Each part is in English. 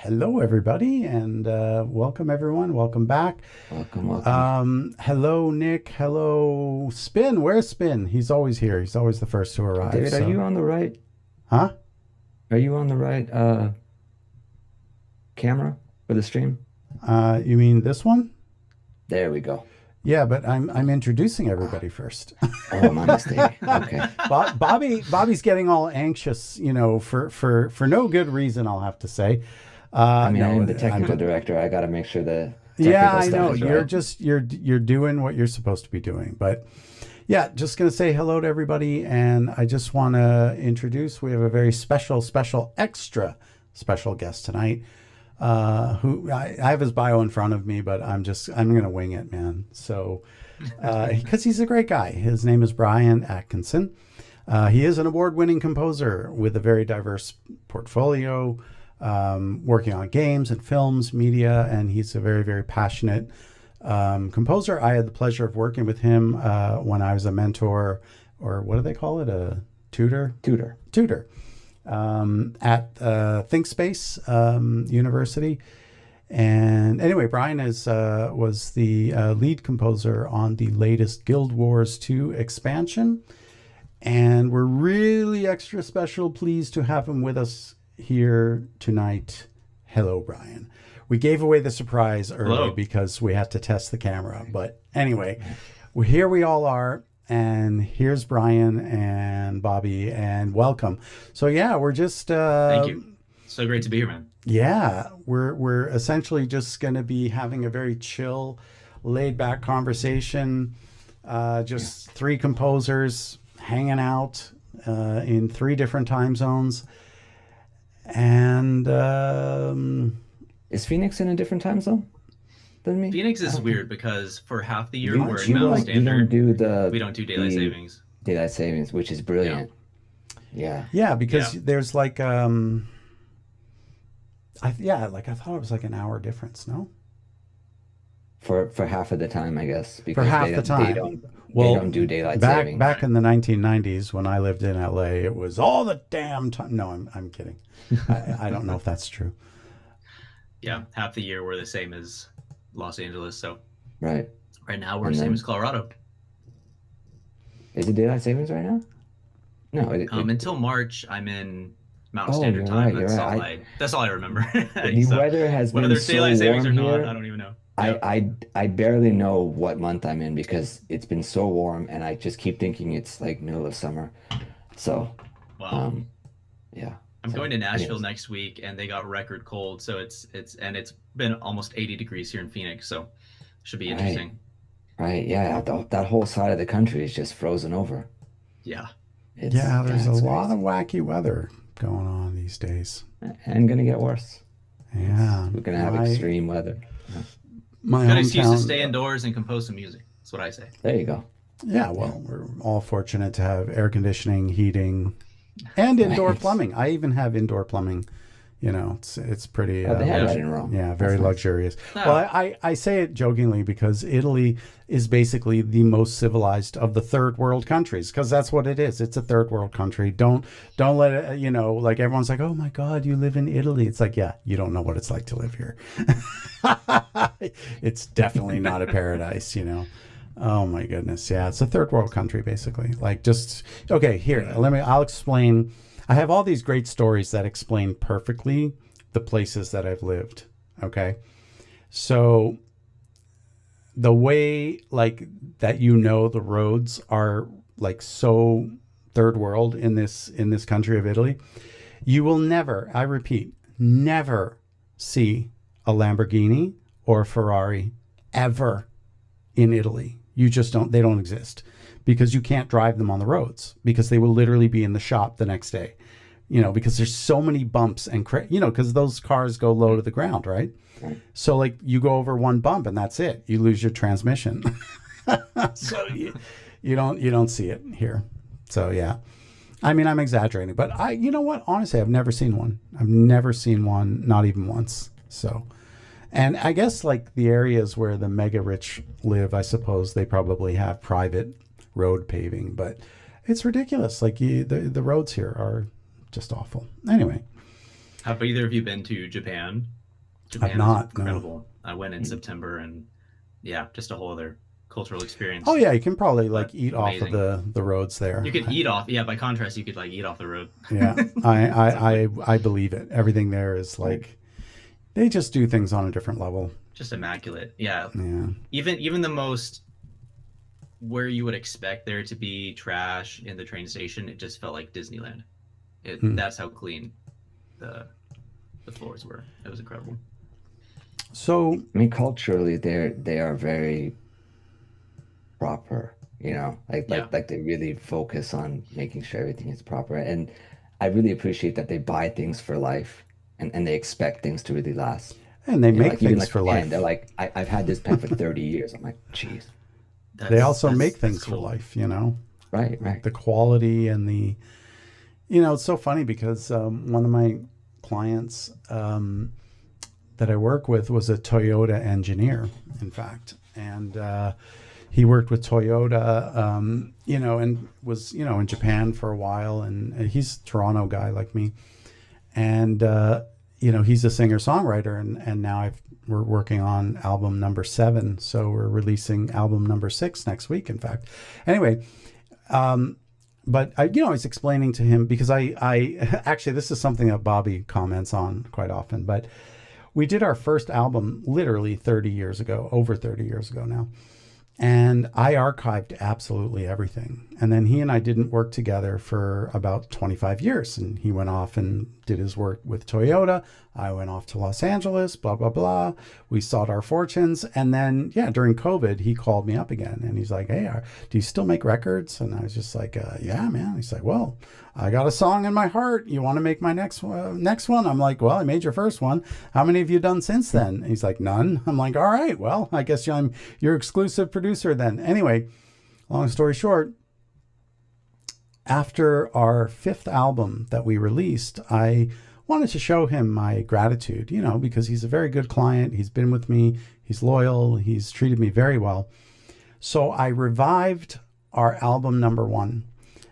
Hello, everybody, and welcome, everyone. Welcome back. Welcome. Hello, Nick. Hello, Spin. Where's Spin? He's always here. He's always the first to arrive. David, are So, you on the right? huh? Are you on the right camera for the stream? You mean this one? There we go. Yeah, but I'm introducing everybody first. Oh, my mistake. Okay. Bobby's getting all anxious, for no good reason. I'll have to say. I mean, I No, am the technical director. I got to make sure the Yeah, technical I know. stuff is You're right. just you're doing what you're supposed to be doing. But yeah, just gonna say hello to everybody, and I just want to introduce. We have a very special, extra special guest tonight. Who I have his bio in front of me, but I'm gonna wing it, man. So because he's a great guy. His name is Bryan Atkinson. He is an award-winning composer with a very diverse portfolio, working on games and films, media, and he's a very passionate composer. I had the pleasure of working with him when I was a mentor, or what do they call it, a tutor? Tutor. Tutor at ThinkSpace University. And anyway, Bryan was the lead composer on the latest Guild Wars 2 expansion. And we're really extra special pleased to have him with us here tonight. Hello, Bryan. We gave away the surprise early Hello. because we had to test the camera. But anyway, here we all are. And here's Bryan and Bobby, and welcome. So yeah, we're just Thank you. So great to be here, man. yeah, we're essentially just going to be having a very chill, laid back conversation. Just three composers hanging out in three different time zones, and Is Phoenix in a different time zone than me? Phoenix I is don't think. weird because for half the year You, we're in you Mountain don't you don't Standard. do We don't do daylight the savings. daylight savings, which is Yeah. brilliant. Yeah. yeah, because Yeah. there's like like I thought it was like an hour difference. No, For half of the time, I guess, for because half they the don't they time. don't they Well, don't do daylight back savings. back in the 1990s when I lived in LA, it was all the damn time. No, I'm kidding. I don't know if that's true. Yeah, half the year we're the same as Los Angeles. So Right. right now we're And the same as then Colorado. is it daylight savings right now? No, Until March, I'm in Mountain oh, Standard you're Time. right. You're right. That's all I remember. The So weather has whether been there's so daylight savings or warm not, I here. don't even know. I, Yeah. I barely know what month I'm in because it's been so warm and I just keep thinking it's like middle of summer. So, Wow. um, yeah. I'm So, going to Nashville anyways, next week, and they got record cold. So it's been almost 80 degrees here in Phoenix. So should be right, interesting. right. Yeah, that whole side of the country is just frozen over. Yeah. Yeah, there's Yeah, a it's lot of crazy wacky weather going on these days. and gonna get worse. Yeah, We're gonna have my extreme weather. Yeah. my Good excuse to hometown. stay indoors and compose some music. That's what I say. There you go. Yeah, Yeah, well, we're all fortunate to have air conditioning, heating, and indoor right. plumbing. I even have indoor plumbing. It's pretty Oh, they have Yeah. that in Rome. yeah, That's very nice. luxurious. Well, Oh, I say it jokingly because Italy is basically the most civilized of the third world countries, because that's what it is. It's a third world country. Don't let it, like everyone's like, oh my God, you live in Italy. It's like, yeah, you don't know what it's like to live here. It's definitely not a paradise. Oh my goodness. Yeah, it's a third world country basically. Like just okay, here, I'll explain. I have all these great stories that explain perfectly the places that I've lived. Okay. So the way like that, the roads are like so third world in this country of Italy, you will never, I repeat, never see a Lamborghini or a Ferrari ever in Italy. You just don't, they don't exist because you can't drive them on the roads because they will literally be in the shop the next day, because there's so many bumps and, because those cars go low to the ground, right? Right. So like you go over one bump and that's it. You lose your transmission. So you don't see it here. So yeah. I mean, I'm exaggerating, but you know what? Honestly, I've never seen one. I've never seen one, not even once. So, and I guess like the areas where the mega rich live, I suppose they probably have private road paving, but it's ridiculous. Like the roads here are just awful. Anyway, Have either of you been to Japan? I've Japan is not, no. incredible. I went in September, and yeah, just a whole other cultural Oh experience, yeah, you can probably like but eat off of amazing. the roads there. You could eat off, yeah, by contrast, you could like eat off the road. Yeah, I, I Essentially. I I believe it. Everything there is Right. like they just do things on a different level. Just immaculate. Yeah. Yeah. Even the most where you would expect there to be trash in the train station, it just felt like Disneyland. Hmm. That's how clean the the floors were. It was incredible. So I mean, culturally, they are very proper, you know, Yeah. like they really focus on making sure everything is proper. And I really appreciate that they buy things for life and they expect things to really last. and they You know, make like even things like the for pen, they're life. like, I've had this pen for 30 years. I'm like, geez. They also make That's things for cool. life. You know, Right, like right. the quality and the it's so funny because one of my clients that I work with was a Toyota engineer, in fact, and he worked with Toyota, and was in Japan for a while, and he's a Toronto guy like me, and he's a singer songwriter, and now we're working on album number 7, so we're releasing album number 6 next week, in fact. Anyway, but I was explaining to him because I actually this is something that Bobby comments on quite often, but we did our first album literally 30 years ago, over 30 years ago now. And I archived absolutely everything. And then he and I didn't work together for about 25 years. And he went off and did his work with Toyota. I went off to Los Angeles, blah, blah, blah. We sought our fortunes. And then, yeah, during COVID, he called me up again. And he's like, hey, do you still make records? And I was just like, yeah, man. He's like, well, I got a song in my heart. You want to make my next one? I'm like, well, I made your first one. How many have you done since then? He's like, none. I'm like, all right, well, I guess I'm your exclusive producer then. Anyway, long story short, after our 5th album that we released, I wanted to show him my gratitude, because he's a very good client. He's been with me. He's loyal. He's treated me very well. So I revived our album number 1,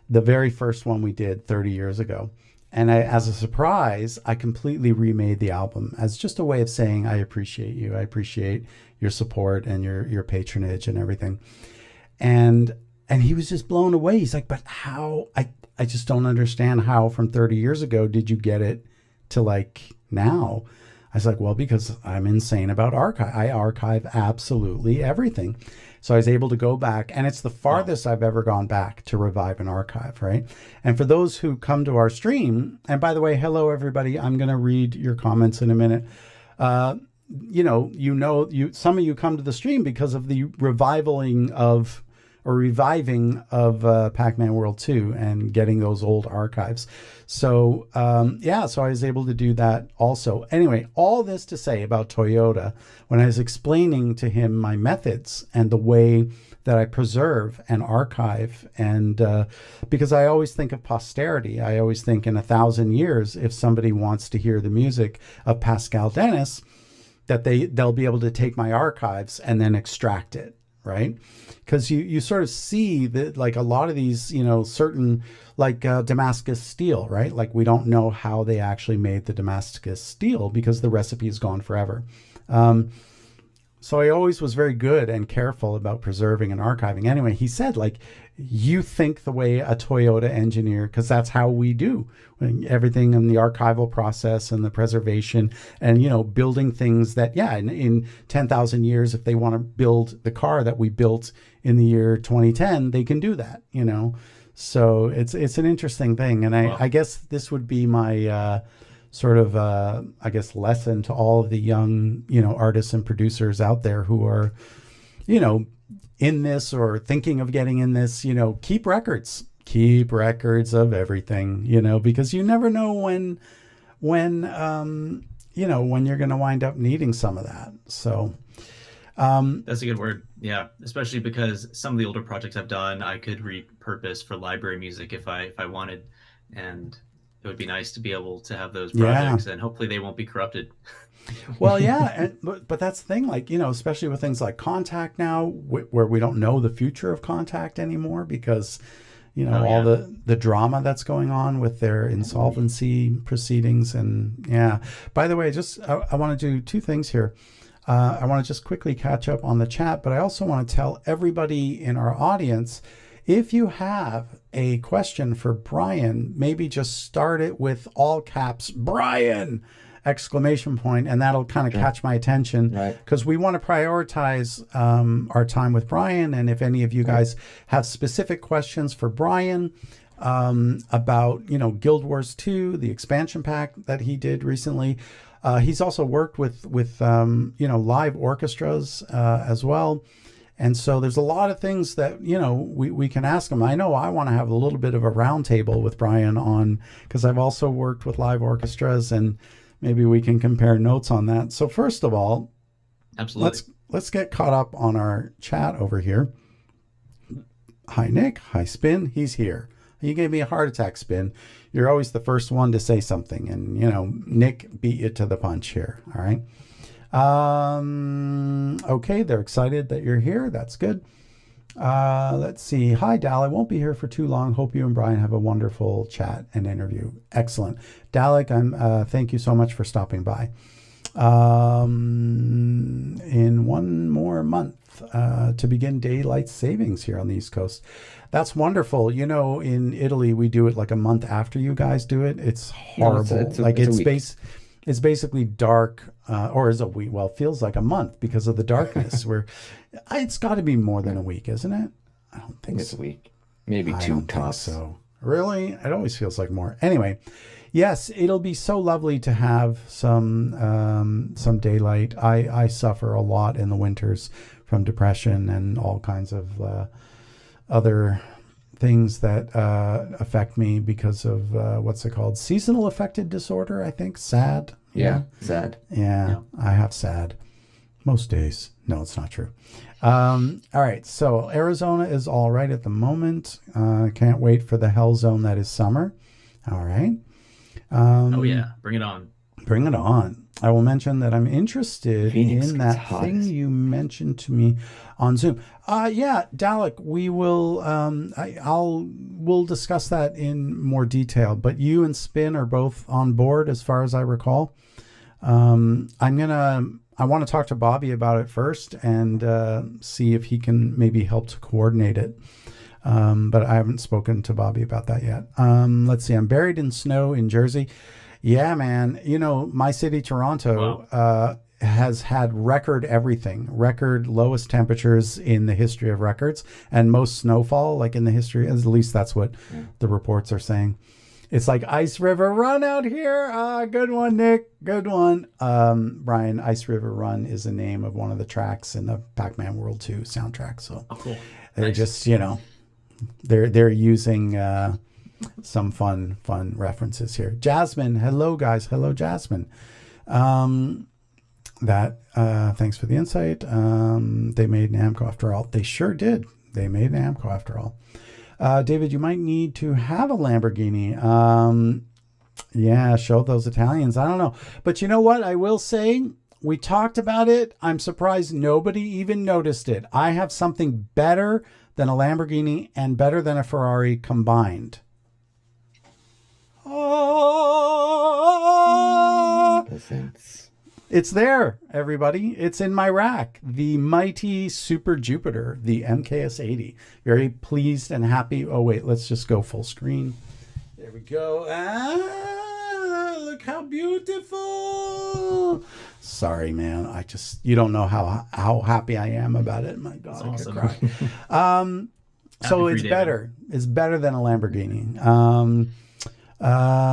the very first one we did 30 years ago. And as a surprise, I completely remade the album as just a way of saying, I appreciate you. I appreciate your support and your patronage and everything. And he was just blown away. He's like, but how? I just don't understand how from 30 years ago did you get it to like now? I was like, well, because I'm insane about archive. I archive absolutely everything. So I was able to go back, and it's the farthest I've ever gone back to revive an archive, right? And for those who come to our stream, and by the way, hello everybody, I'm going to read your comments in a minute. Some of you come to the stream because of the reviving of Pac-Man World 2 and getting those old archives. So, so I was able to do that also. Anyway, all this to say about Toyota, when I was explaining to him my methods and the way that I preserve and archive, and because I always think of posterity, I always think in 1,000 years, if somebody wants to hear the music of Pascal Dennis, that they'll be able to take my archives and then extract it, right? Because you sort of see that like a lot of these, certain like Damascus steel, right? Like we don't know how they actually made the Damascus steel because the recipe is gone forever. So I always was very good and careful about preserving and archiving. Anyway, he said, like, you think the way a Toyota engineer, because that's how we do everything in the archival process and the preservation and, building things that, in 10,000 years, if they want to build the car that we built in the year 2010, they can do that, So it's an interesting thing. And I guess this would be my sort of, lesson to all of the young, artists and producers out there who are, in this or thinking of getting in this, keep records of everything, because you never know when you're going to wind up needing some of that. So, That's a good word. Yeah, especially because some of the older projects I've done, I could repurpose for library music if I wanted, and it would be nice to be able to have those projects, and hopefully they won't be corrupted. Well, yeah, but that's the thing, like, especially with things like Contact now, where we don't know the future of Contact anymore because, you know, all the drama that's going on with their insolvency proceedings. And yeah, by the way, just I want to do two things here. I want to just quickly catch up on the chat, but I also want to tell everybody in our audience, if you have a question for Bryan, maybe just start it with all caps, Bryan! Exclamation point, and that'll kind of catch my attention, because we want to prioritize our time with Bryan. And if any of you guys have specific questions for Bryan about, you know, Guild Wars 2, the expansion pack that he did recently, he's also worked with you know, live orchestras as well. And so there's a lot of things that, you know, we can ask him. I know I want to have a little bit of a roundtable with Bryan on, because I've also worked with live orchestras, and maybe we can compare notes on that. So first of all, absolutely, let's get caught up on our chat over here. Hi, Nick. Hi, Spin. He's here. You gave me a heart attack, Spin. You're always the first one to say something, and you know, Nick beat you to the punch here. All right. Okay, they're excited that you're here. That's good. Let's see. Hi, Dal. I won't be here for too long. Hope you and Bryan have a wonderful chat and interview. Excellent. Dalek, thank you so much for stopping by. In one more month to begin daylight savings here on the East Coast. That's wonderful. You know, in Italy, we do it like a month after you guys do it. It's horrible. It's basically dark, or is a week? Well, it feels like a month because of the darkness. Where it's got to be more than a week, isn't it? I don't think it's a week, maybe two tops. So really, it always feels like more. Anyway, yes, it'll be so lovely to have some daylight. I suffer a lot in the winters from depression and all kinds of other things that affect me because of what's it called? Seasonal affective disorder, I think. SAD. SAD. Yeah, I have SAD most days. No, it's not true. All right, so Arizona is all right at the moment. Can't wait for the hell zone that is summer. All right. Oh yeah, bring it on. Bring it on. I will mention that I'm interested in that thing you mentioned to me on Zoom. Yeah, Dalek, we will. We'll discuss that in more detail. But you and Spin are both on board, as far as I recall. I want to talk to Bobby about it first and see if he can maybe help to coordinate it. But I haven't spoken to Bobby about that yet. Let's see. I'm buried in snow in Jersey. Yeah, man. You know, my city, Toronto, has had record everything, record lowest temperatures in the history of records, and most snowfall, like in the history. At least that's what the reports are saying. It's like Ice River Run out here. Good one, Nick. Good one. Bryan, Ice River Run is the name of one of the tracks in the Pac-Man World 2 soundtrack. So cool. They're just, you know, they're using some fun references here. Jasmine, hello guys. Hello, Jasmine. Thanks for the insight. They made Namco after all. They sure did. They made Namco after all. David, you might need to have a Lamborghini. Yeah, show those Italians. I don't know. But you know what? I will say, we talked about it. I'm surprised nobody even noticed it. I have something better than a Lamborghini and better than a Ferrari combined. Oh, it's there, everybody. It's in my rack. The mighty Super Jupiter, the MKS 80. Very pleased and happy. Oh, wait, let's just go full screen. There we go. Look how beautiful. Sorry, man. You don't know how happy I am about it. My God, that's awesome. I could cry. So it's better. It's better than a Lamborghini.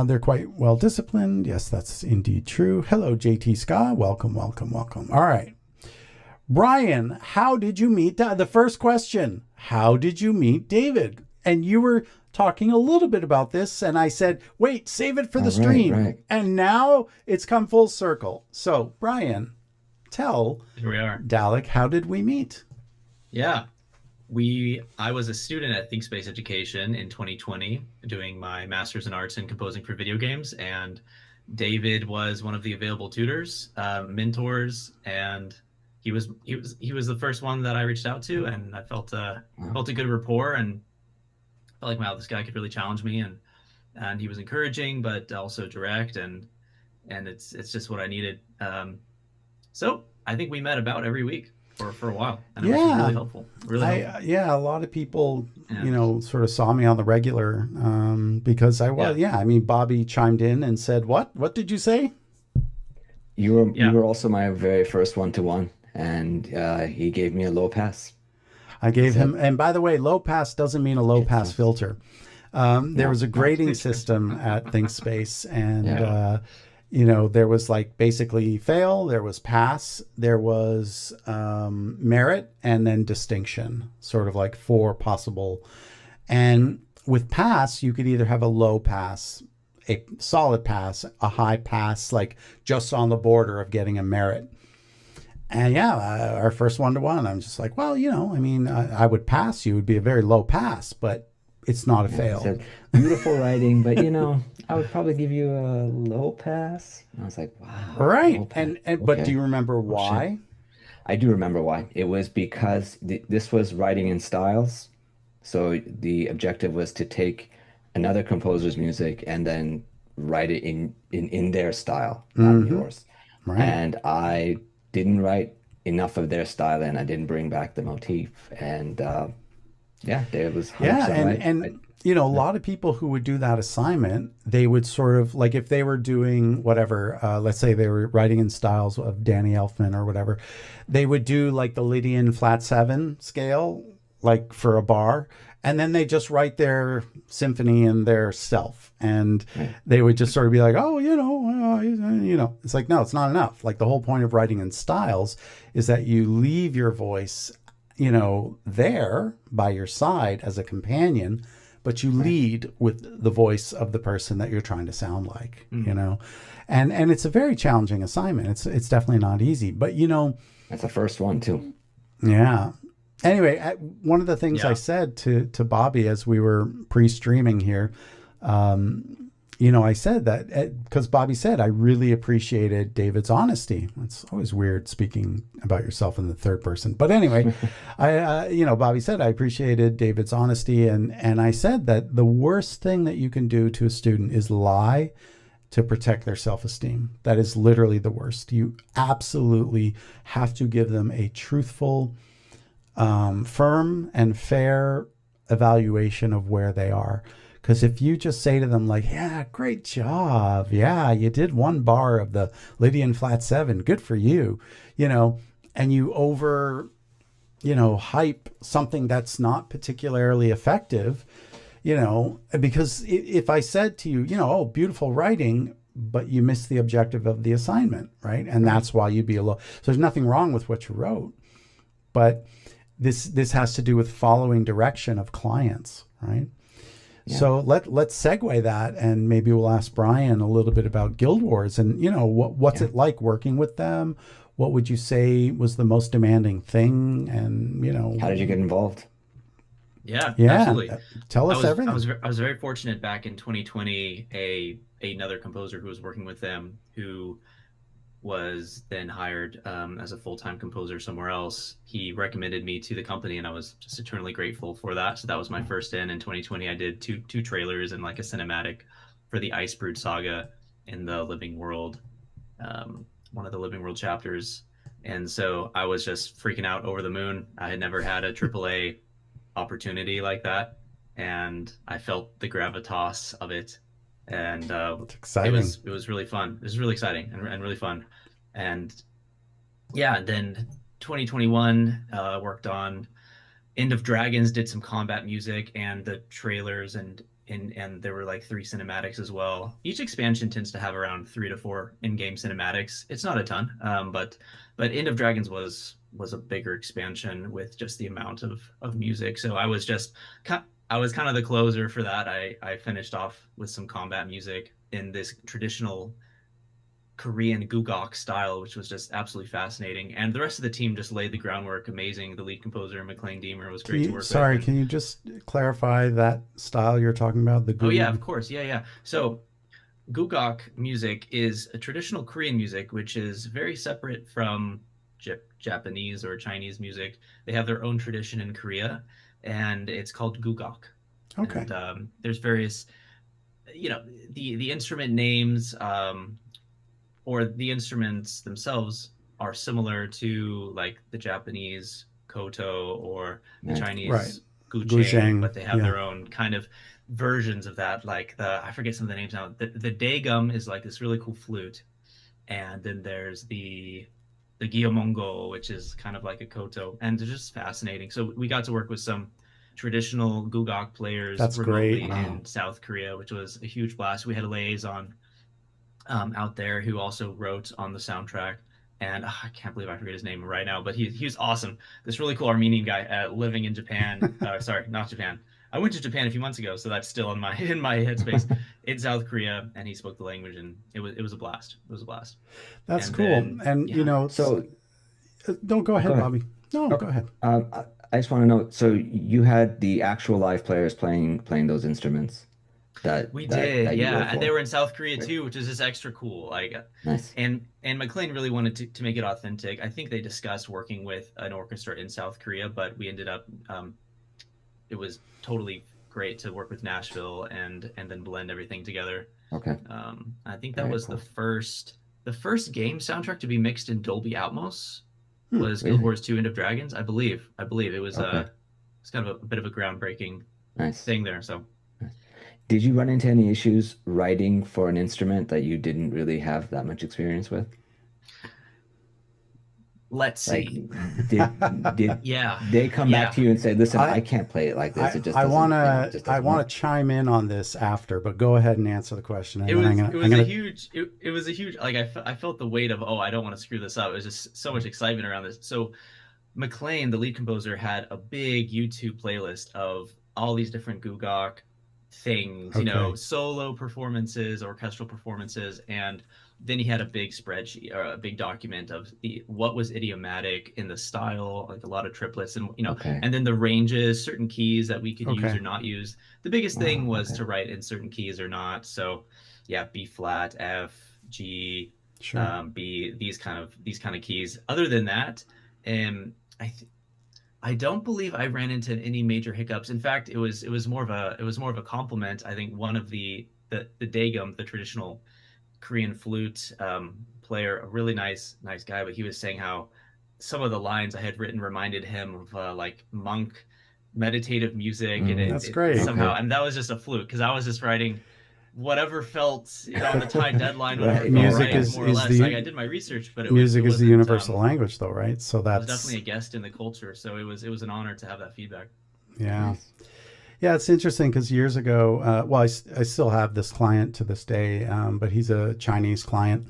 They're quite well disciplined. Yes, that's indeed true. Hello, JT Ska. Welcome. All right. Bryan, how did you meet the first question? How did you meet David? And you were talking a little bit about this, and I said, wait, save it for the stream. Right. And now it's come full circle. So, Bryan, tell Dalek, how did we meet? Yeah. I was a student at ThinkSpace Education in 2020 doing my master's in arts and composing for video games, and David was one of the available tutors, mentors, and he was the first one that I reached out to, and I felt a good rapport, and felt like, wow, this guy could really challenge me, and he was encouraging but also direct, and it's just what I needed. So I think we met about every week for a while, and it was Yeah. really helpful, really helpful. Yeah, a lot of people, And sort of saw me on the regular, because I was, yeah, yeah. I mean, Bobby chimed in and said, "What? What did you say?" You yeah, were also my very first one-to-one, and he gave me a low pass. I He gave said, him, and by the way, low pass doesn't mean a low it's pass filter. There no, was a no, grading system at ThinkSpace, and yeah, there was like basically fail, there was pass, there was merit, and then distinction, sort of like four possible. And with pass, you could either have a low pass, a solid pass, a high pass, like just on the border of getting a merit. And yeah, our first one-to-one, I'm just like, well, I mean, I would pass you. It would be a very low pass, but it's not a yeah. He fail. said, beautiful writing, but I would probably give you a low pass. And I was like, wow, low Right. pass. And but do Okay. you remember Oh shit. why? I do remember why. It was because this was writing in styles. So the objective was to take another composer's music and then write it in their style, not in Mm-hmm. yours. Right. And I didn't write enough of their style and I didn't bring back the motif. And yeah, it was Yeah, 100% and right. a lot of people who would do that assignment, they would sort of like if they were doing whatever, let's say they were writing in styles of Danny Elfman or whatever, they would do like the Lydian flat seven scale, like for a bar, and then they just write their symphony and their self, and Right. they would just sort of be like, oh, it's like no, it's not enough. Like the whole point of writing in styles is that you leave your voice there by your side as a companion, but you Right. lead with the voice of the person that you're trying to sound like, mm, and it's a very challenging assignment. It's definitely not easy, but That's the first one too. yeah. Anyway, one of the things I yeah, said to Bobby as we were pre-streaming here, I said that because Bobby said I really appreciated David's honesty. It's always weird speaking about yourself in the third person, but anyway, Bobby said I appreciated David's honesty, and I said that the worst thing that you can do to a student is lie to protect their self-esteem. That is literally the worst. You absolutely have to give them a truthful, firm and fair evaluation of where they are. Because if you just say to them like, yeah, great job. Yeah, you did one bar of the Lydian flat seven. Good for you. And you hype something that's not particularly effective, because if I said to you, oh, beautiful writing, but you missed the objective of the assignment, right? And Right. that's why you'd be a low. So there's nothing wrong with what you wrote, but this has to do with following direction of clients, right? Yeah. So let's segue that, and maybe we'll ask Bryan a little bit about Guild Wars, and what's Yeah. it like working with them? What would you say was the most demanding thing? And How did you get involved? yeah, yeah, absolutely. tell I us was I everything. was I was very fortunate back in 2020. Another composer who was working with them, who was then hired as a full-time composer somewhere else. He recommended me to the company, and I was just eternally grateful for that. So that was my first in 2020. I did two trailers and like a cinematic for the Ice Brood saga in the Living World, one of the Living World chapters. And so I was just freaking out over the moon. I had never had a AAA opportunity like that, and I felt the gravitas of it, and It's it exciting. was it was really fun. It was really exciting and really fun, and yeah. Then 2021 worked on End of Dragons, did some combat music and the trailers, and there were like three cinematics as well. Each expansion tends to have around 3 to 4 in-game cinematics. It's not a ton, but End of Dragons was a bigger expansion with just the amount of music. So I was kind of the closer for that. I finished off with some combat music in this traditional Korean gugok style, which was just absolutely fascinating. And the rest of the team just laid the groundwork amazing. The lead composer, McLean Deemer, was great to work with. And Can you just clarify that style you're talking about? The oh yeah, Google. of course. Yeah, yeah. So gugok music is a traditional Korean music, which is very separate from Japanese or Chinese music. They have their own tradition in Korea, and it's called gugok. Okay. And there's various, the instrument names, or the instruments themselves are similar to like the Japanese koto or the Nice. Right. Chinese gucheng, Guzheng. but they have Yeah. their own kind of versions of that. Like I forget some of the names now. The dagum is like this really cool flute, and then there's the gyomongo, which is kind of like a koto, and they're just fascinating. So we got to work with some traditional gugok players That's great. remotely Wow. in South Korea, which was a huge blast. We had a liaison out there who also wrote on the soundtrack. And I can't believe I forget his name right now, but he was awesome. This really cool Armenian guy living in Japan. Sorry, not Japan. I went to Japan a few months ago, so that's still in my headspace. In South Korea, and he spoke the language, and it was a blast. It was a blast. That's And cool. then And yeah, So don't go go ahead, ahead. Bobby. No, Okay. go ahead. I just want to know. So you had the actual live players playing those instruments we did, that you yeah, wrote and they for. were in South Korea Great. too, which is just extra cool. Like, Nice. and McLean really wanted to make it authentic. I think they discussed working with an orchestra in South Korea, but we ended up it was totally great to work with Nashville and then blend everything together. Okay. I think that Very was cool. the first game soundtrack to be mixed in Dolby Atmos Hmm. was Guild Really? Wars 2 End of Dragons. I believe it was Okay. it's kind of a bit of a groundbreaking Nice. thing there. So Nice. Did you run into any issues writing for an instrument that you didn't really have that much experience with? let's Like, see. did Yeah, they come back yeah. to you and say, "Listen, I I can't play it like this. I It just I doesn't, wanna just I doesn't wanna work." chime in on this after, but go ahead and answer the question, and It then was I'm gonna it was a huge like I felt the weight of, oh, I don't want to screw this up. It was just so much excitement around this. So McLean, the lead composer, had a big YouTube playlist of all these different Gugok things, okay. solo performances, orchestral performances, and then he had a big spreadsheet or a big document of what was idiomatic in the style, like a lot of triplets, and Okay. and then the ranges, certain keys that we could use Okay. or not use. The biggest thing Wow. was Okay. to write in certain keys or not. So, yeah, B flat, F, G, Sure. B, these kind of keys. Other than that, um, I th- I don't believe I ran into any major hiccups. In fact, it was more of a compliment. I think one of the dagum, the traditional Korean flute player, a really nice guy, but he was saying how some of the lines I had written reminded him of like monk meditative music, and Mm, That's great. somehow, okay. and that was just a fluke because I was just writing whatever felt on the tight deadline, whatever Right. felt Yeah. Music right, Yeah. more or is less. Like the I did my research, but it music is the wasn't. universal language, though, right? So I was definitely that's a guest in the culture, so it was an honor to have that feedback. yeah. Nice. Yeah, it's interesting because years ago, well, I still have this client to this day, but he's a Chinese client,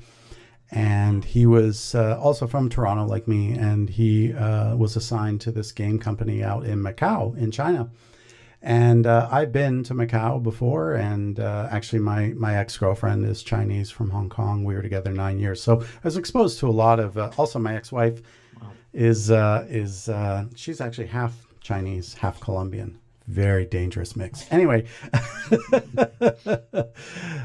and he was also from Toronto, like me, and he was assigned to this game company out in Macau, in China. And I've been to Macau before, and actually, my ex girlfriend is Chinese from Hong Kong. We were together 9 years, so I was exposed to a lot of. Also, my ex wife Wow. is she's actually half Chinese, half Colombian. Very dangerous mix. Anyway,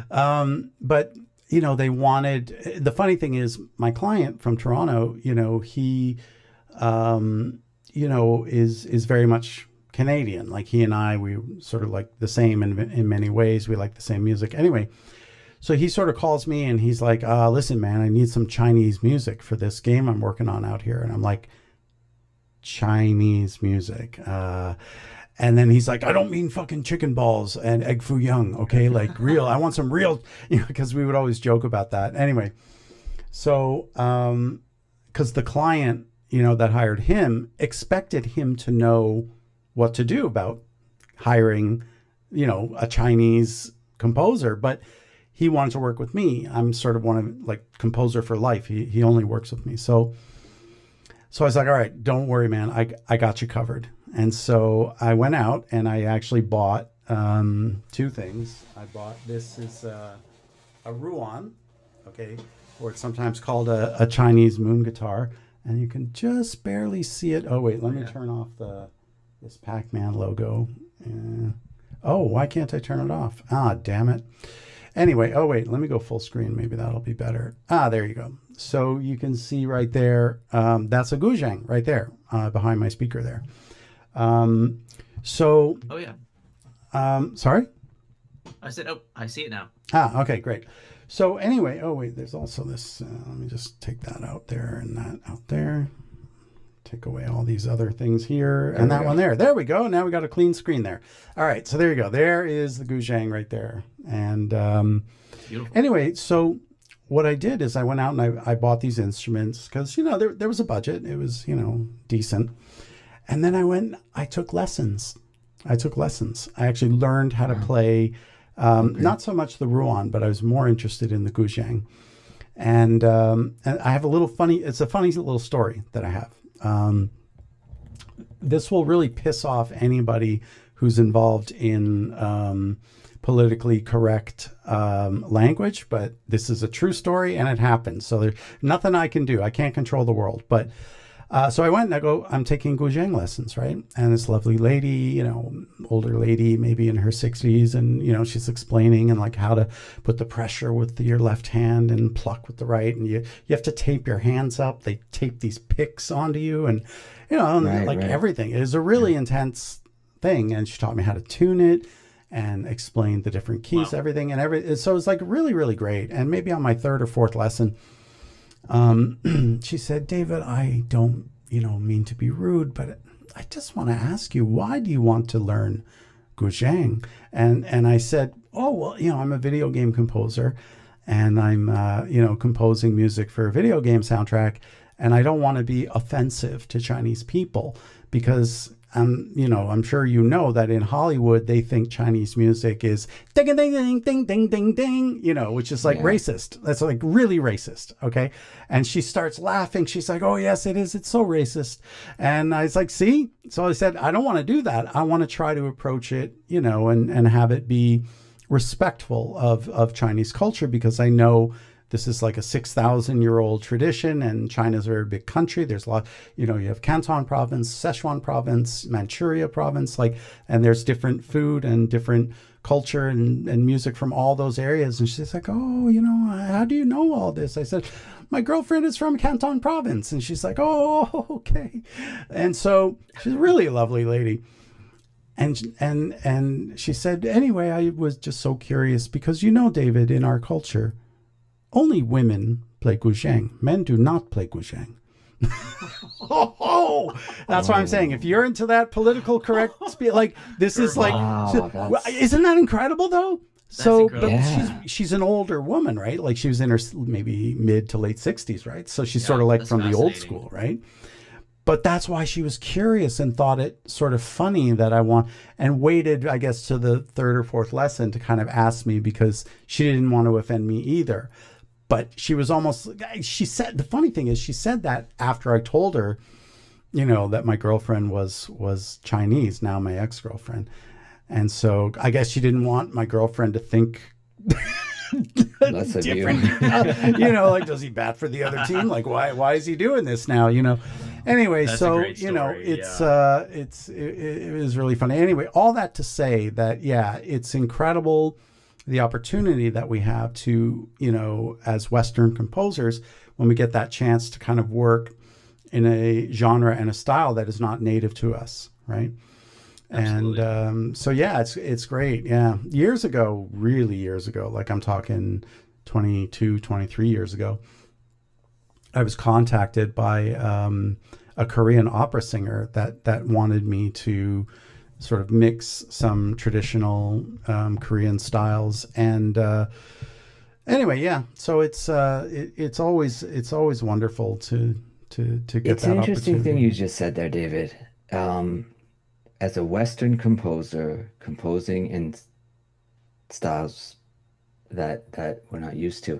but they wanted. The funny thing is, my client from Toronto, he, is very much Canadian. Like he and I, we sort of like the same in many ways. We like the same music. Anyway, so he sort of calls me and he's like, "Listen, man, I need some Chinese music for this game I'm working on out here." And I'm like, "Chinese music." And then he's like, "I don't mean fucking chicken balls and egg foo young, okay? Like real. I want some real," because we would always joke about that. Anyway, so because the client, that hired him expected him to know what to do about hiring, a Chinese composer, but he wanted to work with me. I'm sort of one of like composer for life. He only works with me. So I was like, "All right, don't worry, man. I got you covered." And so I went out and I actually bought two things. I bought, this is a Ruan, okay, or it's sometimes called a Chinese moon guitar. And you can just barely see it. Oh, wait, let me turn off this Pac-Man logo. Oh, why can't I turn it off? Damn it. Anyway, oh, wait, let me go full screen. Maybe that'll be better. There you go. So you can see right there, that's a guzheng right there behind my speaker there. So Oh yeah. Sorry? I said, oh, I see it now. Ah, okay, great. So anyway, oh wait, there's also this. Let me just take that out there and that out there. Take away all these other things here and that one there. There we go. Now we got a clean screen there. All right, so there you go. There is the guzheng right there. And anyway, so what I did is I went out and I bought these instruments because, there was a budget. It was, decent. And then I took lessons. I actually learned how to play, not so much the ruan, but I was more interested in the guzheng. And I have it's a funny little story that I have. This will really piss off anybody who's involved in politically correct language, but this is a true story and it happened. So there's nothing I can do. I can't control the world. But so I went and I'm taking guzheng lessons, right? And this lovely lady, older lady, maybe in her 60s, and she's explaining and like how to put the pressure with your left hand and pluck with the right, and you have to tape your hands up. They tape these picks onto you, and everything. It is a really intense thing, and she taught me how to tune it and explained the different keys, everything. So it was like really, really great. And maybe on my third or fourth lesson, she said, David, I don't, mean to be rude, but I just want to ask you, why do you want to learn guzheng? And I said, oh, well, I'm a video game composer and I'm, composing music for a video game soundtrack. And I don't want to be offensive to Chinese people because I'm sure that in Hollywood they think Chinese music is ding ding ding ding ding ding ding, which is like racist. That's like really racist. Okay, and she starts laughing. She's like, "Oh yes, it is. It's so racist." And I was like, "See?" So I said, "I don't want to do that. I want to try to approach it, and have it be respectful of Chinese culture because I know." This is like a 6,000-year-old tradition, and China's a very big country. There's a lot, you have Canton province, Sichuan province, Manchuria province, and there's different food and different culture and music from all those areas. And she's like, oh, how do you know all this? I said, my girlfriend is from Canton province. And she's like, oh, okay. And so she's really a lovely lady. And she said, anyway, I was just so curious because, David, in our culture, only women play guzheng. Men do not play guzheng. That's what I'm saying. If you're into that political correct speech, this is like, isn't that incredible though? Incredible. But she's an older woman, right? Like she was in her maybe mid to late 60s, right? So she's sort of like from the old school, right? But that's why she was curious and thought it sort of funny that and waited, I guess, to the third or fourth lesson to kind of ask me because she didn't want to offend me either. But she was the funny thing is she said that after I told her, that my girlfriend was Chinese, now my ex-girlfriend. And so I guess she didn't want my girlfriend to think that's different. Does he bat for the other team? Like, why is he doing this now? Anyway, that's so, it was really funny. Anyway, all that to say that, it's incredible the opportunity that we have to, as Western composers, when we get that chance to kind of work in a genre and a style that is not native to us, right? Absolutely. And it's great. Yeah. Really years ago, like I'm talking 22, 23 years ago, I was contacted by a Korean opera singer that wanted me to sort of mix some traditional Korean styles, and anyway, so it's always wonderful to get it's that an interesting opportunity. thing you just said there, David. As a Western composer, composing in styles that we're not used to,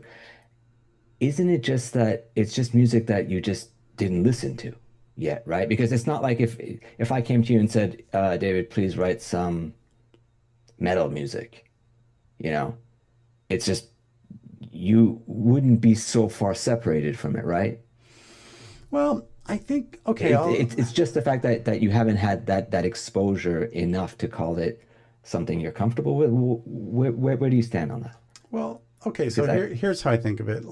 isn't it just that it's just music that you just didn't listen to yet, right? Because it's not like if I came to you and said, David, please write some metal music, it's just you wouldn't be so far separated from it, right? Well, I think it's just the fact that you haven't had that exposure enough to call it something you're comfortable with. Where do you stand on that? Well, okay, so here's how I think of it.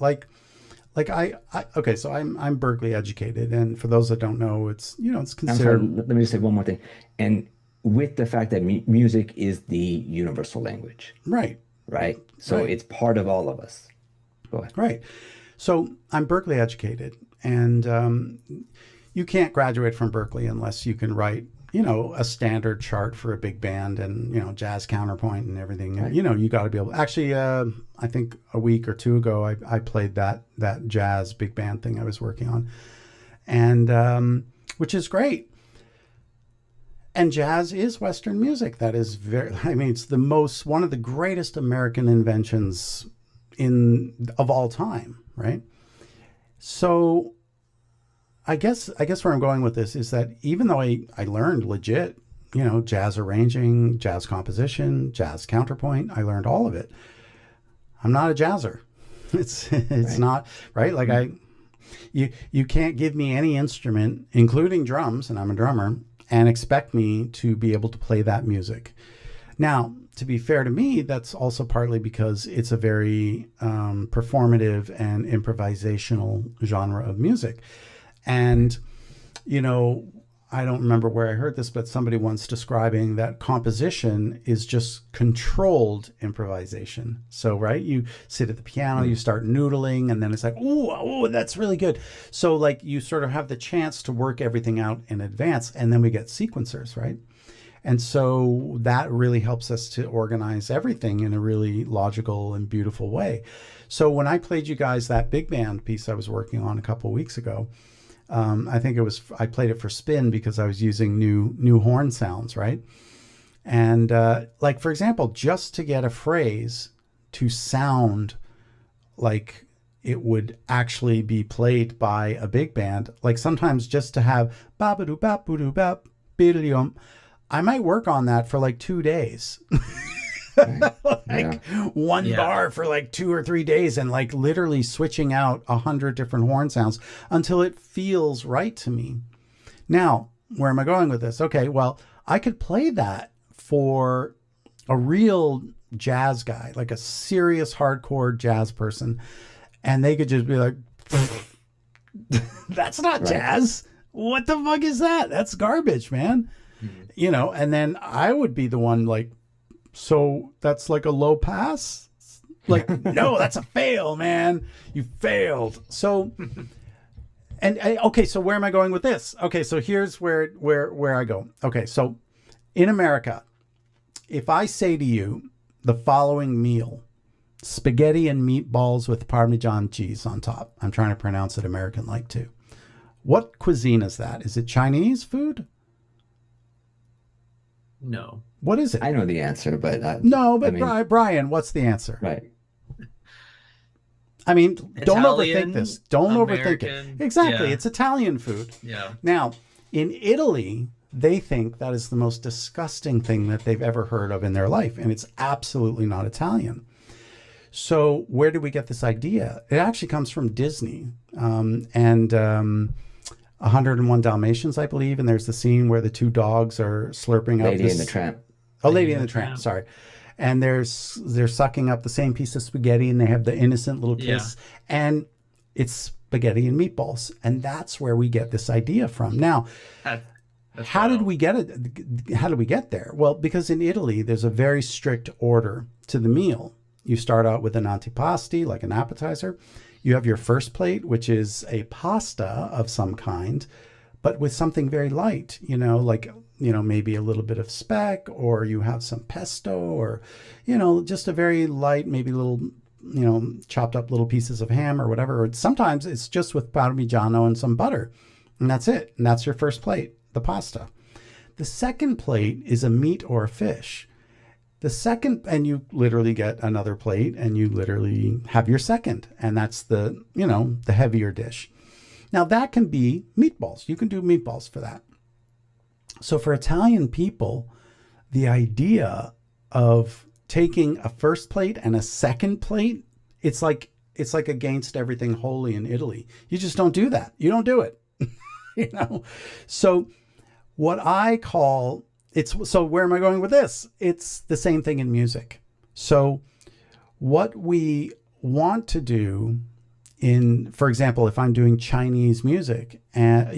So I'm Berkeley educated, and for those that don't know, it's it's considered. I'm sorry, let me just say one more thing. And with the fact that music is the universal language, Right. right? So Right. it's part of all of us. Go ahead. Right. So I'm Berkeley educated, and you can't graduate from Berkeley unless you can write, a standard chart for a big band and, jazz counterpoint and everything. Right. You got to be able. Actually, I think a week or two ago, I played that jazz big band thing I was working on, and which is great. And jazz is Western music. That is it's one of the greatest American inventions of all time, right? So I guess where I'm going with this is that even though I learned legit, jazz arranging, jazz composition, jazz counterpoint, I learned all of it. I'm not a jazzer. It's Right. not, right? Like you can't give me any instrument, including drums, and I'm a drummer, and expect me to be able to play that music. Now, to be fair to me, that's also partly because it's a very performative and improvisational genre of music. And, I don't remember where I heard this, but somebody once describing that composition is just controlled improvisation. So, right, you sit at the piano, you start noodling, and then it's like, oh, that's really good. So, like, you sort of have the chance to work everything out in advance, and then we get sequencers, right? And so that really helps us to organize everything in a really logical and beautiful way. So when I played you guys that big band piece I was working on a couple of weeks ago, I think I played it for spin because I was using new horn sounds, right? And like, for example, just to get a phrase to sound like it would actually be played by a big band, like sometimes just to have ba-ba-doo bap-boo-doo bap biddium, I might work on that for like 2 days. One bar for like 2 or 3 days, and like literally switching out 100 different horn sounds until it feels right to me. Now, where am I going with this? Okay, well, I could play that for a real jazz guy, like a serious hardcore jazz person, and they could just be like, that's not jazz. What the fuck is that? That's garbage, man. And then I would be the one like, so that's like a low pass? Like, no, that's a fail, man. You failed. So, okay, so where am I going with this? Okay, so here's where I go. Okay, so in America, if I say to you the following meal, spaghetti and meatballs with Parmesan cheese on top, I'm trying to pronounce it American-like too. What cuisine is that? Is it Chinese food? No. What is it? I know the answer, but no, but Bryan, what's the answer? Right. I mean, don't Italian, overthink this. Don't overthink it. Exactly. Yeah. It's Italian food. Yeah. Now, in Italy, they think that is the most disgusting thing that they've ever heard of in their life, and it's absolutely not Italian. So where do we get this idea? It actually comes from Disney and 101 Dalmatians, I believe, and there's the scene where the two dogs are slurping up Lady and the Tramp. Oh, Lady and the Tramp, sorry. And they're sucking up the same piece of spaghetti, and they have the innocent little kiss, and it's spaghetti and meatballs, and that's where we get this idea from. Now, how did we get it? How did we get there? Well, because in Italy, there's a very strict order to the meal. You start out with an antipasti, like an appetizer. You have your first plate, which is a pasta of some kind, but with something very light, like, maybe a little bit of speck, or you have some pesto, or, just a very light, maybe little, chopped up little pieces of ham or whatever. Or sometimes it's just with Parmigiano and some butter, and that's it. And that's your first plate, the pasta. The second plate is a meat or a fish. And you literally get another plate, and you literally have your second, and that's the heavier dish. Now that can be meatballs. You can do meatballs for that. So for Italian people, the idea of taking a first plate and a second plate, it's like against everything holy in Italy. You just don't do that. You don't do it. So what I call so where am I going with this? It's the same thing in music. So what we want to do for example, if I'm doing Chinese music, and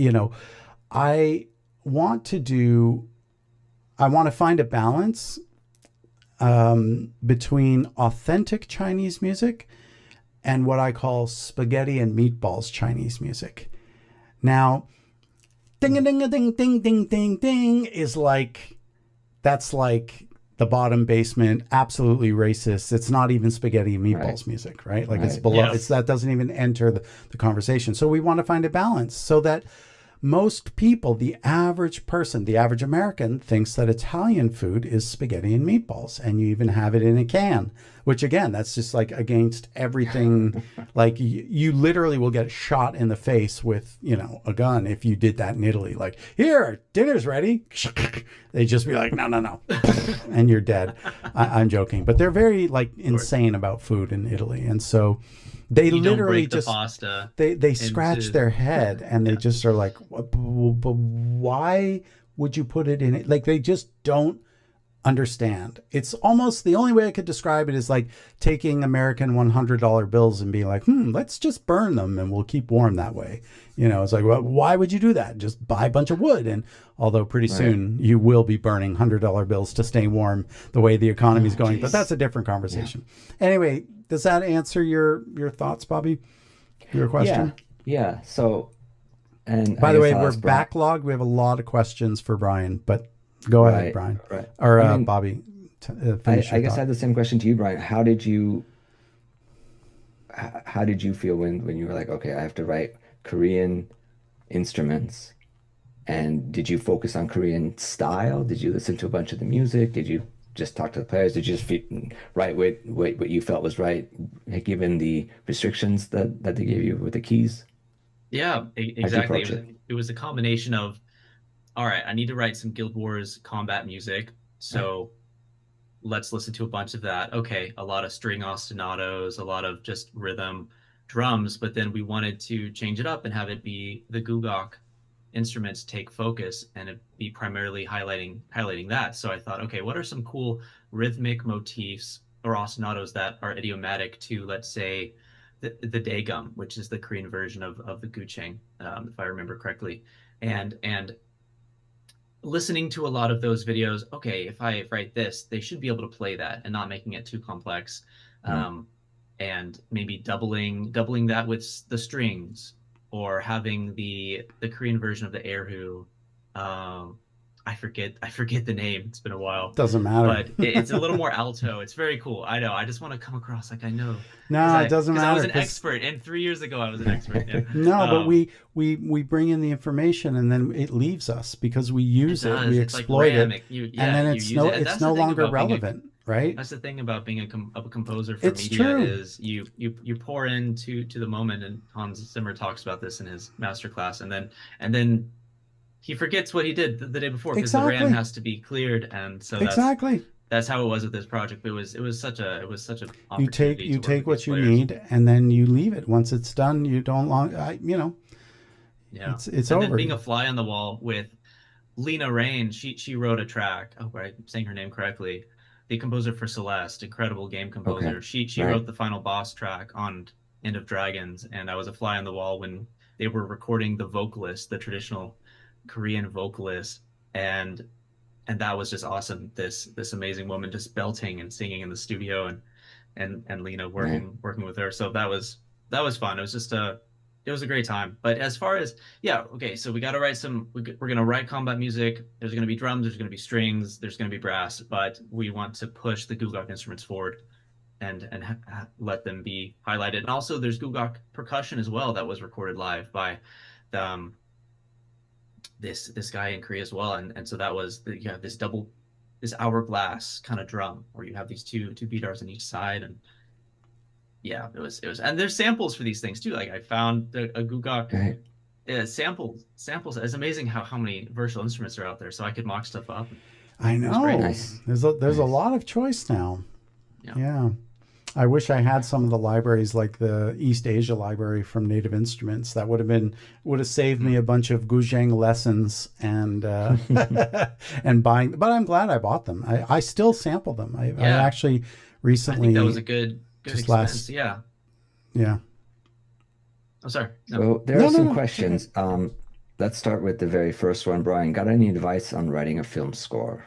I want to do I want to find a balance between authentic Chinese music and what I call spaghetti and meatballs Chinese music. Now, ding a ding a ding ding ding ding ding is like, that's like the bottom basement, absolutely racist. It's not even spaghetti and meatballs music, right? Like it's below. Yes. It's that doesn't even enter the conversation. So we want to find a balance so that most people, the average person, the average American, thinks that Italian food is spaghetti and meatballs, and you even have it in a can, which again, that's just like against everything. Like you literally will get shot in the face with, you know, a gun if you did that in Italy. Like, here, dinner's ready. They'd just be like, no, and you're dead. I'm joking, but they're very like insane about food in Italy, and so. They literally just pasta they scratch their head and they just are like, but why would you put it in it? Like they just don't understand. It's almost the only way I could describe it is like taking American $100 bills and being like, let's just burn them and we'll keep warm that way. You know, it's like, well, why would you do that? Just buy a bunch of wood. And although pretty soon you will be burning $100 bills to stay warm the way the economy is going, but that's a different conversation. Anyway, does that answer your thoughts, Bobby? Your question? Yeah. So, and by the way, we're backlogged. We have a lot of questions for Bryan, but go ahead, Bryan. Right. Or Bobby. I guess I had the same question to you, Bryan. How did you feel when you were like, okay, I have to write Korean instruments? And did you focus on Korean style? Did you listen to a bunch of the music? Did you just talk to the players? Did you just write what you felt was right, given the restrictions that they gave you with the keys? Yeah, exactly. It was a combination of, all right, I need to write some Guild Wars combat music, so let's listen to a bunch of that. Okay, a lot of string ostinatos, a lot of just rhythm drums, but then we wanted to change it up and have it be the gugok instruments take focus and it be primarily highlighting that. So I thought, okay, what are some cool rhythmic motifs or ostinatos that are idiomatic to, let's say, the daegum, which is the Korean version of the gucheng, if I remember correctly, and listening to a lot of those videos. Okay, if I write this, they should be able to play that and not making it too complex, and maybe doubling that with the strings, or having the Korean version of the erhu. I forget the name. It's been a while. Doesn't matter. But it's a little more alto. It's very cool. I know. I just want to come across like I know. No, it doesn't matter. I was an expert, and 3 years ago I was an expert. Yeah. No, but we bring in the information and then it leaves us because we use it, we exploit it, and then it's no longer relevant. Right. That's the thing about being a composer for media is you pour into the moment, and Hans Zimmer talks about this in his masterclass, and then he forgets what he did the day before because the RAM has to be cleared, and so that's how it was with this project. But it was such a opportunity. You take what you need and then you leave it. Once it's done, you don't it's and over. Then being a fly on the wall with Lena Rain, she wrote a track. I hope I'm saying her name correctly. The composer for Celeste, incredible game composer. Okay. She wrote the final boss track on End of Dragons, and I was a fly on the wall when they were recording the vocalist, the traditional Korean vocalist, and that was just awesome. This amazing woman just belting and singing in the studio, and Lena working with her. So that was fun. It was just it was a great time. But as far as so we got to write we're gonna write combat music. There's gonna be drums, there's gonna be strings, there's gonna be brass, but we want to push the gugok instruments forward and let them be highlighted. And also there's gugok percussion as well that was recorded live by this guy in Korea as well. And so that was you have this hourglass kind of drum where you have these two beaters on each side, and yeah, it was, and there's samples for these things too. Like I found a gugok samples. It's amazing how many virtual instruments are out there. So I could mock stuff up. I know. Nice. There's a lot of choice now. Yeah. I wish I had some of the libraries like the East Asia library from Native Instruments. That would have saved me a bunch of guzheng lessons and and buying. But I'm glad I bought them. I still sample them. I actually recently. I think that was a good expense. Yeah. I'm sorry. No. So there are some questions. Let's start with the very first one, Bryan. Got any advice on writing a film score?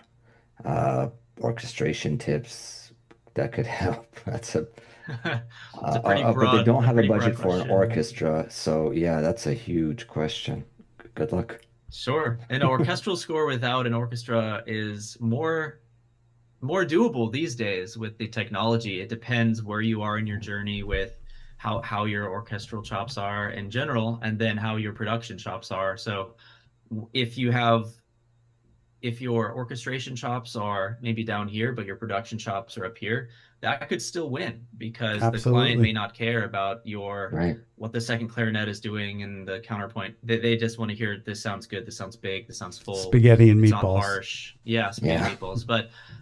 Orchestration tips that could help. That's a It's a pretty but they broad, don't a have a pretty broad budget for an question. orchestra, so yeah, that's a huge question. Good luck. Sure. An orchestral score without an orchestra is more doable these days with the technology. It depends where you are in your journey with how your orchestral chops are in general, and then how your production chops are. So if you have if your orchestration chops are maybe down here, but your production chops are up here, that could still win because the client may Absolutely. not care about your Right. what the second clarinet is doing and the counterpoint. They just want to hear this sounds good, this sounds big, this sounds full, Spaghetti and it's not meatballs. harsh. Yeah, spaghetti Yeah. meatballs.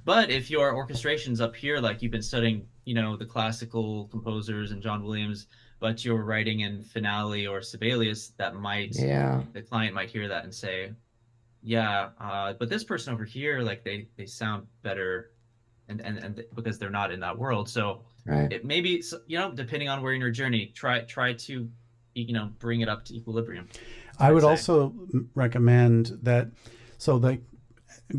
But if your orchestration's up here, like you've been studying, the classical composers and John Williams, but you're writing in Finale or Sibelius, Yeah. the client might hear that and say, yeah, but this person over here, like they sound better, and because they're not in that world. So Right. it maybe, depending on where in your journey, try to bring it up to equilibrium, I I'd would say. also recommend that. So, like,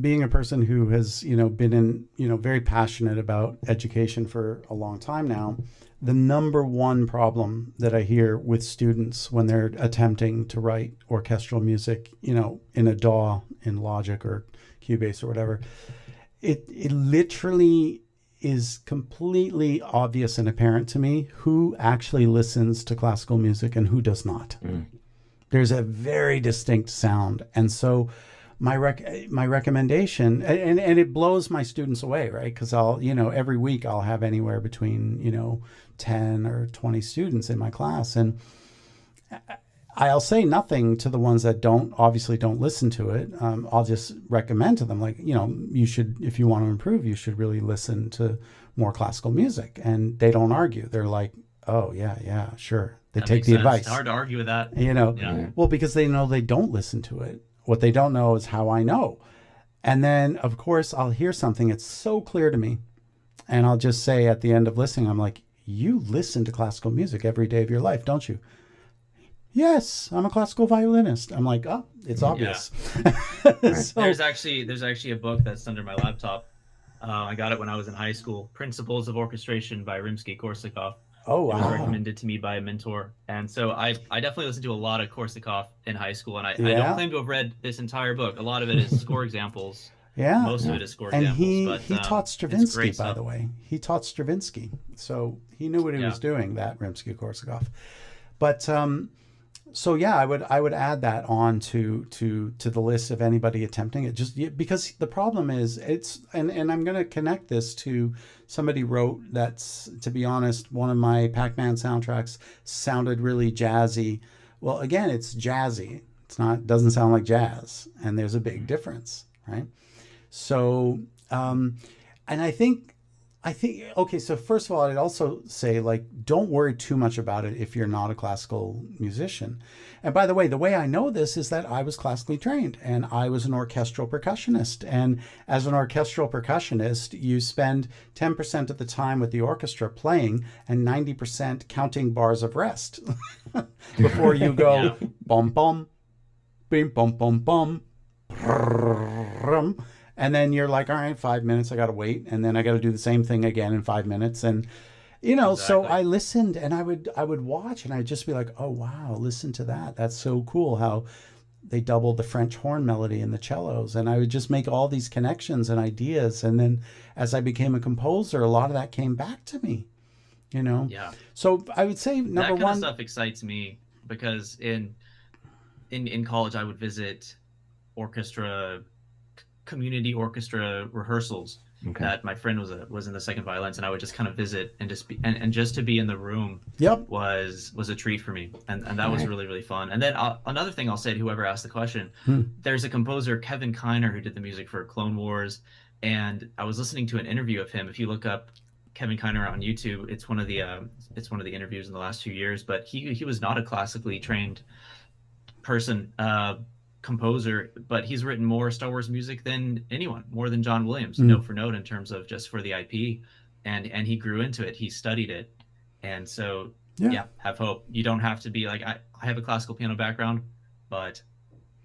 being a person who has, been in, very passionate about education for a long time now, the number one problem that I hear with students when they're attempting to write orchestral music, in a DAW, in Logic or Cubase or whatever, it literally is completely obvious and apparent to me who actually listens to classical music and who does not. Mm. There's a very distinct sound. And so my recommendation, and it blows my students away, right? Because I'll, every week I'll have anywhere between, 10 or 20 students in my class. And I'll say nothing to the ones that obviously don't listen to it. I'll just recommend to them, like, you should, if you want to improve, you should really listen to more classical music. And they don't argue. They're like, oh, yeah, sure. They That take makes the sense. advice. Hard to argue with that. Yeah. Right. Well, because they know they don't listen to it. What they don't know is how I know. And then, of course, I'll hear something. It's so clear to me. And I'll just say at the end of listening, I'm like, you listen to classical music every day of your life, don't you? Yes, I'm a classical violinist. I'm like, oh, it's obvious. Right. So, There's actually a book that's under my laptop. I got it when I was in high school. Principles of Orchestration by Rimsky-Korsakov. oh, It was wow. recommended to me by a mentor, and so I definitely listened to a lot of Korsakov in high school, and I don't Yeah. claim to have read this entire book. A lot of it is score examples. Yeah. Most of Yeah. it is score And examples, he but he taught it's Stravinsky, great by stuff. the way. He taught Stravinsky. So he knew what he Yeah. was doing, that Rimsky-Korsakov. But so yeah, I would add that on to the list of anybody attempting it. Just because the problem is and I'm going to connect this to somebody wrote that's, to be honest, one of my Pac-Man soundtracks sounded really jazzy. Well, again, it's jazzy. Doesn't sound like jazz, and there's a big difference, right? So, and I think, okay, so first of all, I'd also say, like, don't worry too much about it if you're not a classical musician. And by the way I know this is that I was classically trained and I was an orchestral percussionist. And as an orchestral percussionist, you spend 10% of the time with the orchestra playing and 90% counting bars of rest before you go Yeah. bum bum, bim bum bum bum, and then you're like, all right, 5 minutes, I gotta wait, and then I gotta do the same thing again in 5 minutes. And so Exactly. I listened, and I would watch, and I'd just be like, oh wow, listen to that, that's so cool how they doubled the French horn melody in the cellos. And I would just make all these connections and ideas, and then as I became a composer, a lot of that came back to me. you know Yeah. so I would say That number kind of one. stuff excites me because in college I would visit orchestra community orchestra rehearsals Okay. that my friend was in the second violins, and I would just kind of visit and just be and just to be in the room Yep. was a treat for me, and that was Right. really really fun. And then another thing I'll say to whoever asked the question, Hmm. there's a composer, Kevin Kiner, who did the music for Clone Wars, and I was listening to an interview of him. If you look up Kevin Kiner on YouTube, it's one of the interviews in the last 2 years. But he was not a classically trained person, composer, but he's written more Star Wars music than anyone, more than John Williams, Hmm. note for note, in terms of just for the IP. And he grew into it. He studied it, and so Yeah. yeah, have hope. You don't have to be like I have a classical piano background, but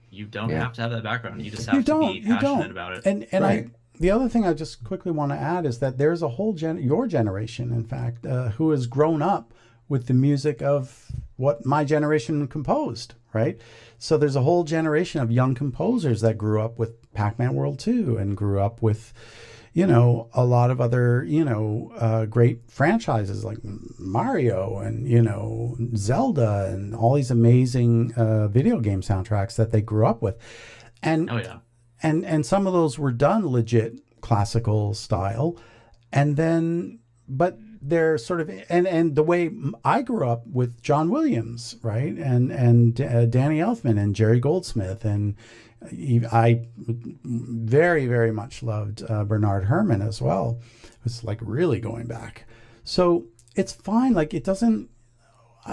you don't Yeah. have to have that background. You just You have to don't. be You passionate don't. about it. And Right. the other thing I just quickly want to add is that there's a whole your generation, in fact, who has grown up with the music of what my generation composed, right? So there's a whole generation of young composers that grew up with Pac-Man World 2 and grew up with, you know, a lot of other, you know, great franchises like Mario and, you know, Zelda and all these amazing video game soundtracks that they grew up with. And, Oh yeah. and some of those were done legit classical style. And then, but they're sort of, and the way I grew up with John Williams, right? And Danny Elfman and Jerry Goldsmith. And I very, very much loved Bernard Herrmann as well. It's like really going back. So it's fine. Like it doesn't,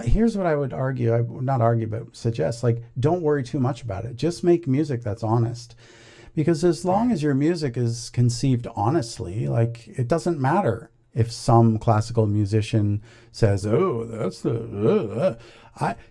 here's what I would argue. I would not argue, but suggest, like, don't worry too much about it. Just make music that's honest. Because as long as your music is conceived honestly, like it doesn't matter if some classical musician says, "Oh, that's the,"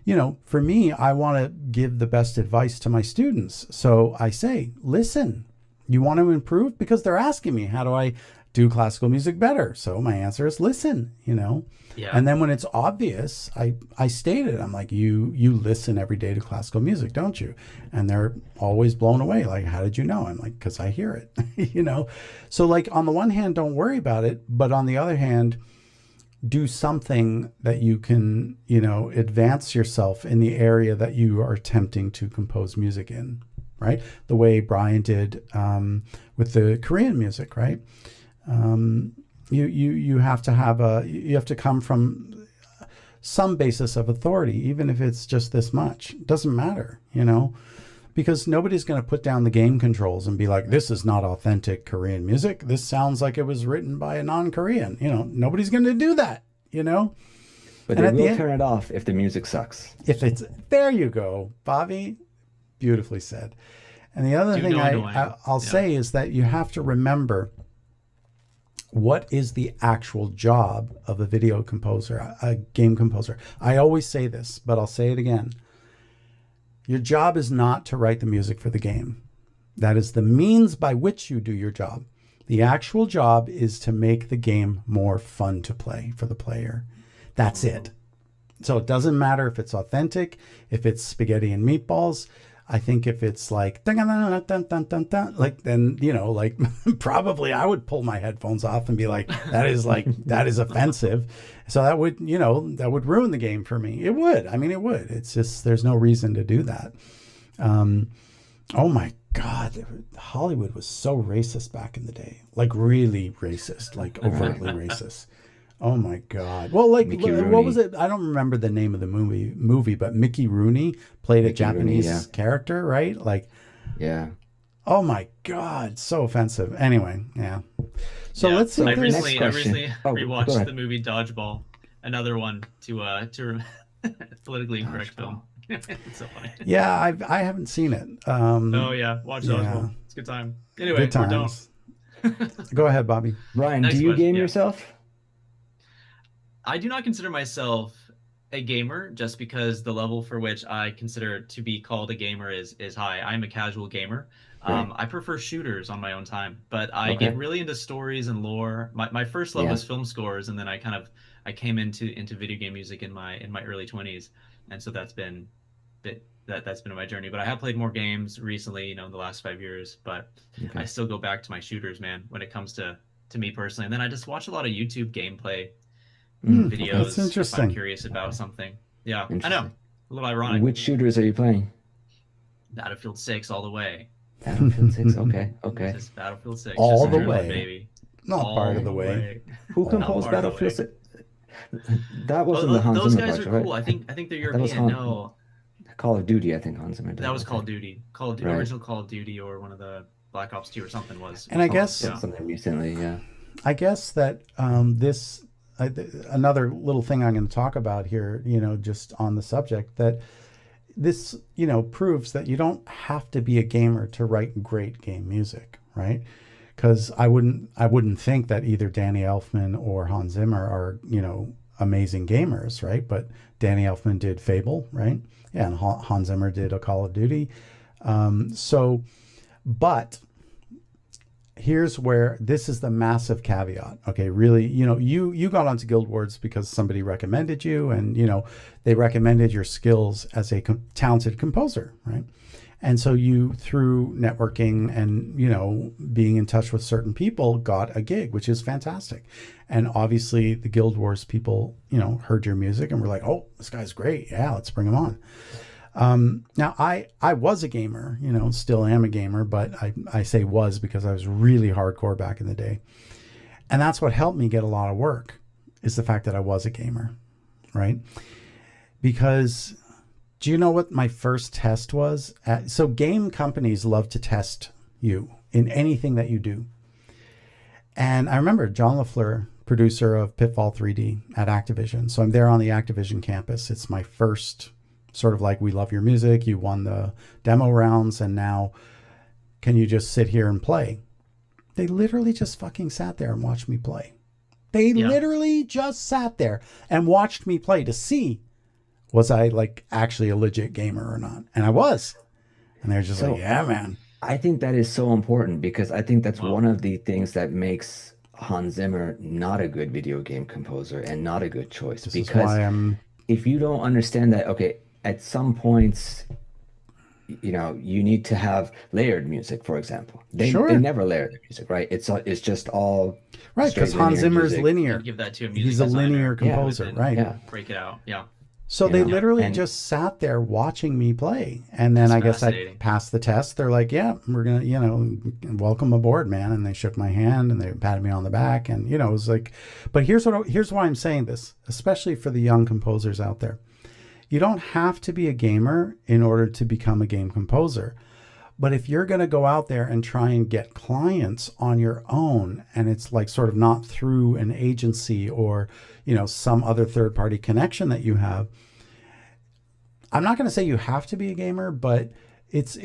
you know, for me, I want to give the best advice to my students. So I say, listen, you want to improve? Because they're asking me, how do I do classical music better? So my answer is listen, you know. Yeah. And then when it's obvious, I state it. I'm like, you listen every day to classical music, don't you? And they're always blown away. Like, how did you know? I'm like, because I hear it, you know? So like on the one hand, don't worry about it. But on the other hand, do something that you can, you know, advance yourself in the area that you are attempting to compose music in, right? The way Bryan did with the Korean music, right? You have to have you have to come from some basis of authority, even if it's just this much. It doesn't matter, you know, because nobody's going to put down the game controls and be like, this is not authentic Korean music. This sounds like it was written by a non-Korean. You know, nobody's going to do that, you know. But And they at will turn it off if the music sucks. If it's, there you go, Bobby, beautifully said. And the other thing I'll say is that you have to remember, what is the actual job of a video composer, a game composer? I always say this, but I'll say it again. Your job is not to write the music for the game. That is the means by which you do your job. The actual job is to make the game more fun to play for the player. That's it. So it doesn't matter if it's authentic, if it's spaghetti and meatballs. I think if it's like, like, then, you know, like probably I would pull my headphones off and be like, that is offensive. So that would, you know, that would ruin the game for me. It would. I mean, it would. It's just, there's no reason to do that. Oh my God. Hollywood was so racist back in the day, like really racist, like overtly racist. Oh my God. Well, like, what was it? I don't remember the name of the movie, but Mickey Rooney played a Japanese character, right? Like, yeah. Oh my God. So offensive. Anyway. Yeah. So Yeah. let's see. I if there's- recently Oh, go rewatched ahead. the movie Dodgeball, another one to politically incorrect film. It's so funny. Yeah. I haven't seen it. Oh yeah. Watch Dodgeball. It's a good time. Anyway, Good times. Go ahead, Bobby. Brian, Next do you question, game yeah. yourself? I do not consider myself a gamer just because the level for which I consider to be called a gamer is high. I'm a casual gamer. Right. I prefer shooters on my own time, but I Okay. get really into stories and lore. My first love Yeah. was film scores, and then I came into video game music in my early 20s, and so that's been my journey. But I have played more games recently, you know, in the last 5 years. But Okay. I still go back to my shooters, man, when it comes to me personally. And then I just watch a lot of YouTube gameplay videos That's if interesting. I'm curious about something. Yeah, I know. Interesting. A little ironic. Which shooters are you playing? Battlefield 6 all the way. Battlefield 6. Okay. Okay. Just Battlefield 6. All just the adrenaline, way. baby. Not All part of the way. Who Not composed part of the Battlefield 6? That wasn't Oh, the Hans those Zimmer guys project, are cool. right? I think they're That was European. Han- No, Call of Duty, I think Hans Zimmer did. that was I Call of think. Duty. Right. Original Call of Duty, or one of the Black Ops 2 or something was. And I called, guess- yeah. Something recently, yeah. I guess that another little thing I'm going to talk about here, you know, just on the subject, that this, you know, proves that you don't have to be a gamer to write great game music, right? Because I wouldn't think that either Danny Elfman or Hans Zimmer are, you know, amazing gamers, right? But Danny Elfman did Fable, right? Yeah, and Hans Zimmer did a Call of Duty. But here's where this is the massive caveat. Okay, really, you got onto Guild Wars because somebody recommended you, and they recommended your skills as a talented composer, right? And so you, through networking and being in touch with certain people, got a gig, which is fantastic. And obviously, the Guild Wars people, heard your music and were like, "Oh, this guy's great. Yeah, let's bring him on." Now I was a gamer, still am a gamer, but I say was because I was really hardcore back in the day. And that's what helped me get a lot of work, is the fact that I was a gamer, right? Because do you know what my first test was? So game companies love to test you in anything that you do. And I remember John LaFleur, producer of Pitfall 3D at Activision. So I'm there on the Activision campus. It's my first sort of like, we love your music, you won the demo rounds, and now can you just sit here and play? They literally just fucking sat there and watched me play. They literally just sat there and watched me play to see, was I like actually a legit gamer or not? And I was. And they're just like, yeah, man. I think that is so important, because I think that's one of the things that makes Hans Zimmer not a good video game composer and not a good choice. This because is why I'm... if you don't understand that, okay, at some points, you need to have layered music, for example. They never layer the music, right? It's just all right, because Hans Zimmer's linear. Give that to a music He's a designer. linear composer, right? Yeah. Break it out. Yeah. So they literally just sat there watching me play. And then I guess I passed the test. They're like, yeah, we're going to, welcome aboard, man. And they shook my hand and they patted me on the back. And, it was like, but here's why I'm saying this, especially for the young composers out there. You don't have to be a gamer in order to become a game composer. But if you're going to go out there and try and get clients on your own, and it's like sort of not through an agency or, some other third-party connection that you have, I'm not going to say you have to be a gamer, but it's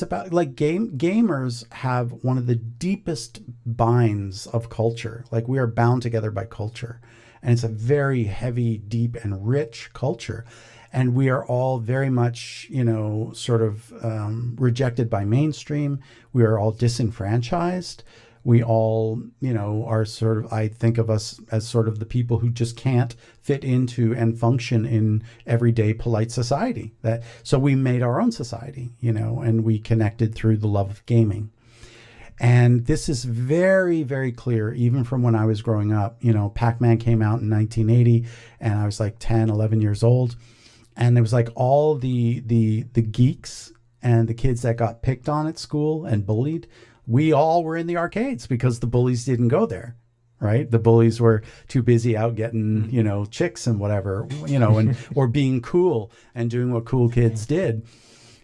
about like gamers have one of the deepest binds of culture. Like, we are bound together by culture, and it's a very heavy, deep, and rich culture. And we are all very much, sort of rejected by mainstream. We are all disenfranchised. We all, are sort of, I think of us as sort of the people who just can't fit into and function in everyday polite society. So we made our own society, and we connected through the love of gaming. And this is very, very clear, even from when I was growing up. Pac-Man came out in 1980, and I was like 10, 11 years old. And it was like all the geeks and the kids that got picked on at school and bullied, we all were in the arcades because the bullies didn't go there, right? The bullies were too busy out getting, chicks and whatever, and or being cool and doing what cool kids did.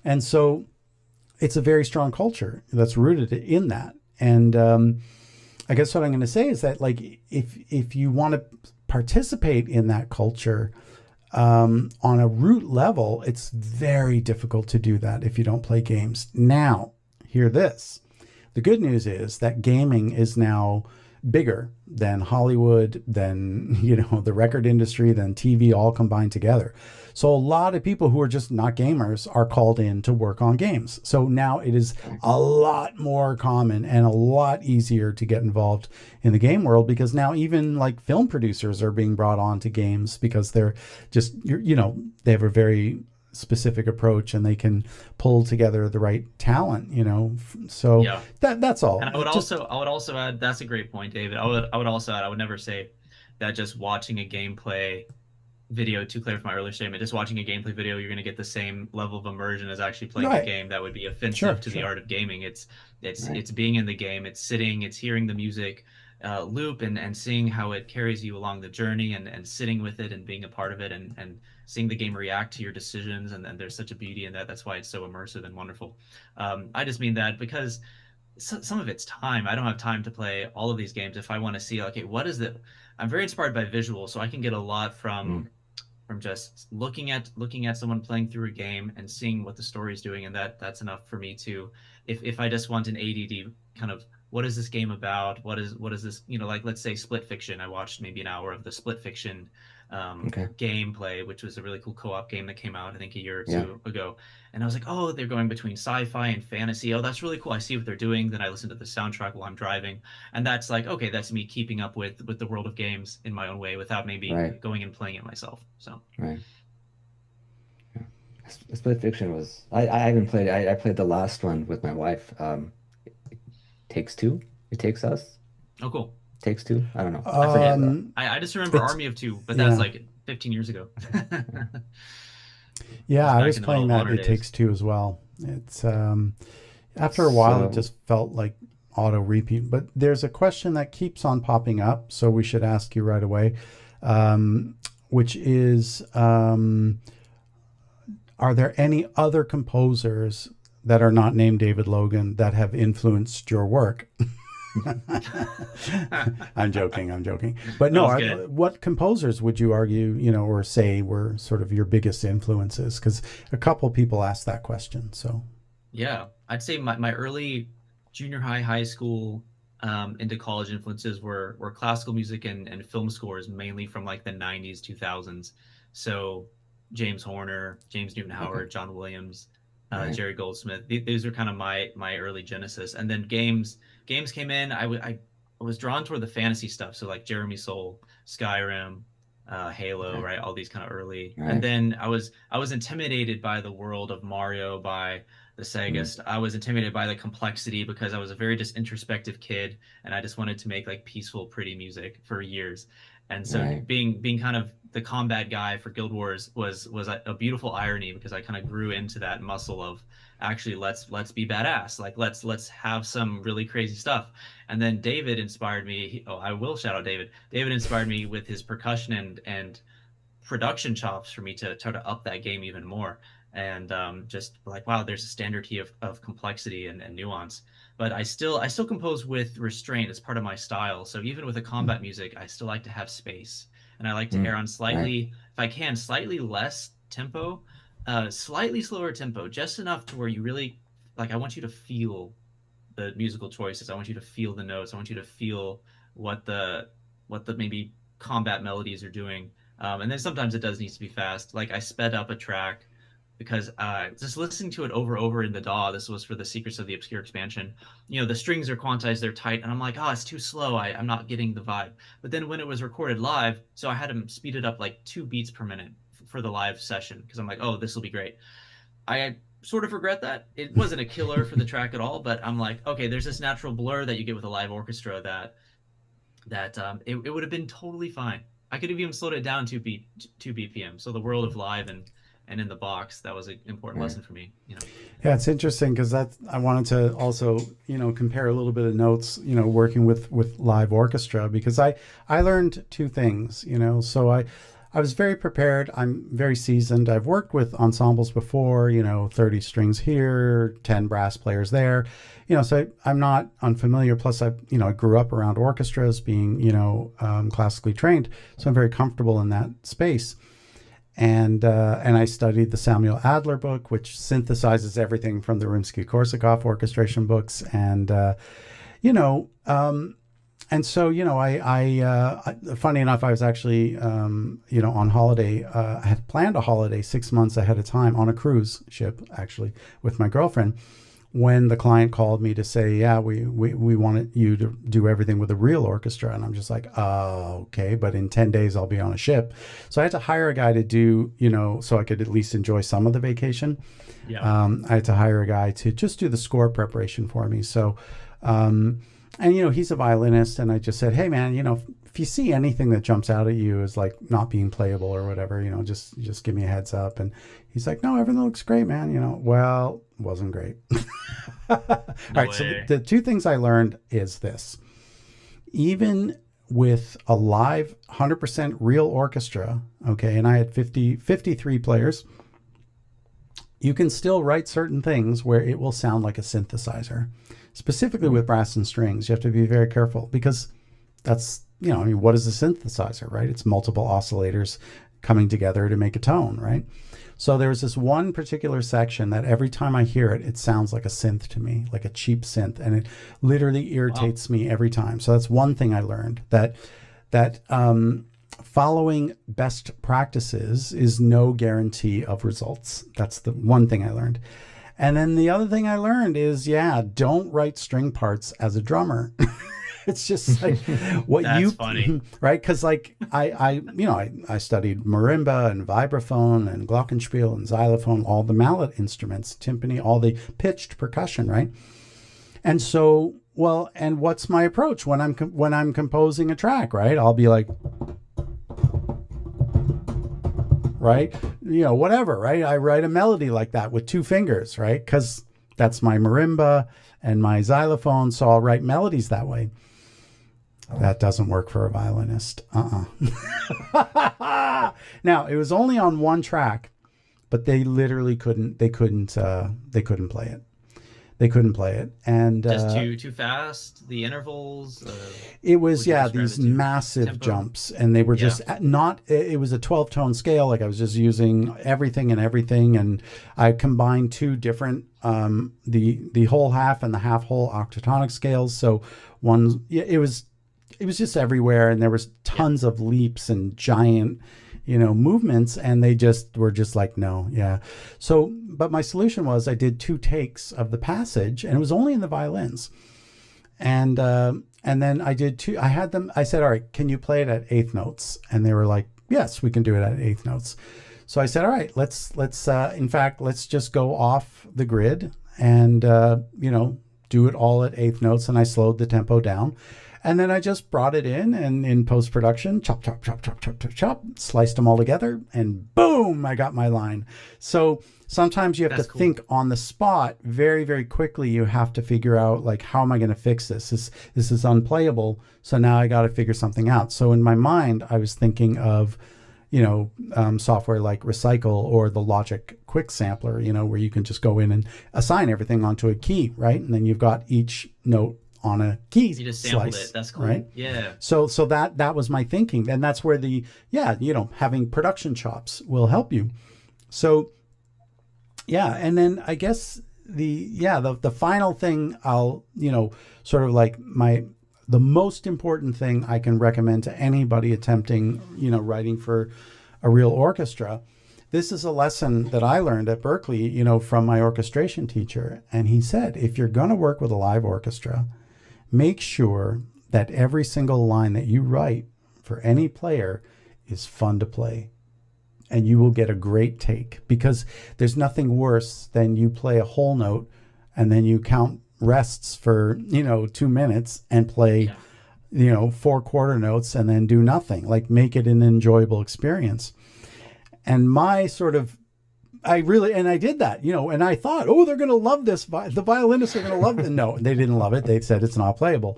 And so it's a very strong culture that's rooted in that. And I guess what I'm going to say is that, like, if you want to participate in that culture, on a root level, it's very difficult to do that if you don't play games. Now, hear this. The good news is that gaming is now bigger than Hollywood, than, the record industry, than TV, all combined together. So a lot of people who are just not gamers are called in to work on games. So now it is a lot more common and a lot easier to get involved in the game world, because now even like film producers are being brought on to games because they're just, they have a very specific approach and they can pull together the right talent, so that's all. And I would also add, that's a great point, David. I would also add, I would never say that just watching a gameplay video, to clarify my earlier statement, just watching a gameplay video, you're going to get the same level of immersion as actually playing a game. That would be offensive to the art of gaming. It's being in the game, it's sitting, it's hearing the music loop and seeing how it carries you along the journey, and sitting with it and being a part of it, and seeing the game react to your decisions. And there's such a beauty in that. That's why it's so immersive and wonderful. I just mean that because some of it's time. I don't have time to play all of these games. If I want to see, okay, what is it? I'm very inspired by visual, so I can get a lot from just looking at someone playing through a game and seeing what the story is doing, and that's enough for me to, if I just want an ADD kind of what is this game about? What is this, like let's say Split Fiction. I watched maybe an hour of the Split Fiction Okay. gameplay, which was a really cool co-op game that came out, I think a year or Yeah. two ago. And I was like, oh, they're going between sci-fi and fantasy. Oh, that's really cool. I see what they're doing. Then I listen to the soundtrack while I'm driving. And that's like, okay, that's me keeping up with the world of games in my own way without maybe Right. going and playing it myself. So Right. Yeah. Split Fiction was I haven't played it. I played the last one with my wife. Takes Two. It Takes Us. oh cool. Takes Two. I don't know. I forget. Um, I just remember it's Army of Two, but that's yeah. like 15 years ago. Yeah, It's I back was in the playing Medal of that. Honor It days. Takes Two as well. It's after a while, it So just felt like auto repeat. But there's a question that keeps on popping up, so we should ask you right away, which is, are there any other composers that are not named David Logan that have influenced your work? I'm joking. I'm joking. But That no, was good. what composers would you argue, or say were sort of your biggest influences? Because a couple people asked that question. So, Yeah, I'd say my early junior high, high school, into college influences were classical music and film scores, mainly from like the 90s, 2000s. So James Horner, James Newton okay. Howard, John Williams, Right. Jerry Goldsmith. These are kind of my early genesis. And then games came in. I was drawn toward the fantasy stuff. So like Jeremy Soule, Skyrim, Halo, Okay. right? All these kind of early. And Right. then I was intimidated by the world of Mario, by the Sega. Mm. I was intimidated by the complexity because I was a very just introspective kid, and I just wanted to make like peaceful, pretty music for years. And so Right. being kind of the combat guy for Guild Wars was a beautiful irony, because I kind of grew into that muscle of actually let's be badass, like let's have some really crazy stuff. And then David inspired me. Oh, I will shout out David. David inspired me with his percussion and production chops for me to try to up that game even more. And just like, wow, there's a standard key of complexity and nuance. But I still compose with restraint as part of my style. So even with the combat music, I still like to have space, and I like to err Mm. on Right. slightly, if I can, slightly less tempo, slightly slower tempo, just enough to where you really like. I want you to feel the musical choices. I want you to feel the notes. I want you to feel what the maybe combat melodies are doing. And then sometimes it does need to be fast. Like I sped up a track because just listening to it over in the DAW. This was for the Secrets of the Obscure expansion. The strings are quantized, they're tight, and I'm like, oh, it's too slow. I'm not getting the vibe. But then when it was recorded live, so I had to speed it up like 2 beats per minute for the live session, because I'm like, oh, this will be great. I sort of regret that. It wasn't a killer for the track at all, but I'm like, okay, there's this natural blur that you get with a live orchestra that it would have been totally fine. I could have even slowed it down 2 BPM. So the world of live and in the box, that was an important Right. lesson for me. yeah, it's interesting because I wanted to also, compare a little bit of notes, working with live orchestra, because I learned two things, so I was very prepared. I'm very seasoned. I've worked with ensembles before, 30 strings here, 10 brass players there, so I'm not unfamiliar. Plus, I grew up around orchestras, being, classically trained. So I'm very comfortable in that space. And I studied the Samuel Adler book, which synthesizes everything from the Rimsky-Korsakov orchestration books. You know, um, and so, funny enough, I was actually, on holiday. I had planned a holiday 6 months ahead of time on a cruise ship, actually, with my girlfriend, when the client called me to say, yeah, we wanted you to do everything with a real orchestra. And I'm just like, oh, okay, but in 10 days I'll be on a ship. So I had to hire a guy to do, so I could at least enjoy some of the vacation. Yeah. I had to hire a guy to just do the score preparation for me. So, and he's a violinist, and I just said, hey man, if you see anything that jumps out at you as like not being playable or whatever, just give me a heads up. And he's like, no, everything looks great, man. Well, it wasn't great. All No right. So way. the two things I learned is this: even with a live 100% real orchestra, okay, and I had 53 players, you can still write certain things where it will sound like a synthesizer. Specifically with brass and strings, you have to be very careful, because that's, what is a synthesizer, right? It's multiple oscillators coming together to make a tone, right? So there's this one particular section that every time I hear it, it sounds like a synth to me, like a cheap synth, and it literally irritates me every time. So that's one thing I learned, that following best practices is no guarantee of results. That's the one thing I learned. And then the other thing I learned is, don't write string parts as a drummer. It's just like what That's funny. right? Because like I studied marimba and vibraphone and glockenspiel and xylophone, all the mallet instruments, timpani, all the pitched percussion, right? And so, and what's my approach when I'm composing a track, right? I'll be like, right? Whatever, right? I write a melody like that with 2 fingers, right? Because that's my marimba and my xylophone, so I'll write melodies that way. That doesn't work for a violinist. Now, it was only on one track, but they literally couldn't play it. They couldn't play it. And just too fast, the intervals. It was these massive tempo? jumps, and they were just not. It was a 12-tone scale. Like I was just using everything, and I combined 2 different the whole half and the half whole octatonic scales. So it was just everywhere, and there was tons of leaps and giant movements, and they just were just like, no. So but my solution was I did 2 takes of the passage, and it was only in the violins, and then I did 2. I said, all right, can you play it at 8th notes? And they were like, yes, we can do it at 8th notes. So I said, all right, let's just go off the grid and do it all at 8th notes. And I slowed the tempo down. And then I just brought it in, and in post-production, chop, chop, chop, chop, chop, chop, chop, sliced them all together, and boom, I got my line. So sometimes you have to think on the spot very, very quickly. You have to figure out, like, how am I going to fix this? This is unplayable, so now I got to figure something out. So in my mind, I was thinking of, software like Recycle or the Logic Quick Sampler, where you can just go in and assign everything onto a key, right? And then you've got each note on a key you just sampled slice, it. That's cool. Right? Yeah. So that was my thinking, and that's where having production chops will help you. So and then I guess the final thing I'll sort of like the most important thing I can recommend to anybody attempting writing for a real orchestra. This is a lesson that I learned at Berklee, from my orchestration teacher, and he said, if you're going to work with a live orchestra, make sure that every single line that you write for any player is fun to play, and you will get a great take, because there's nothing worse than you play a whole note and then you count rests for 2 minutes and play 4 quarter notes and then do nothing. Like, make it an enjoyable experience. And my sort of I did that, and I thought, they're going to love this. The violinists are going to love it. No, they didn't love it. They said it's not playable.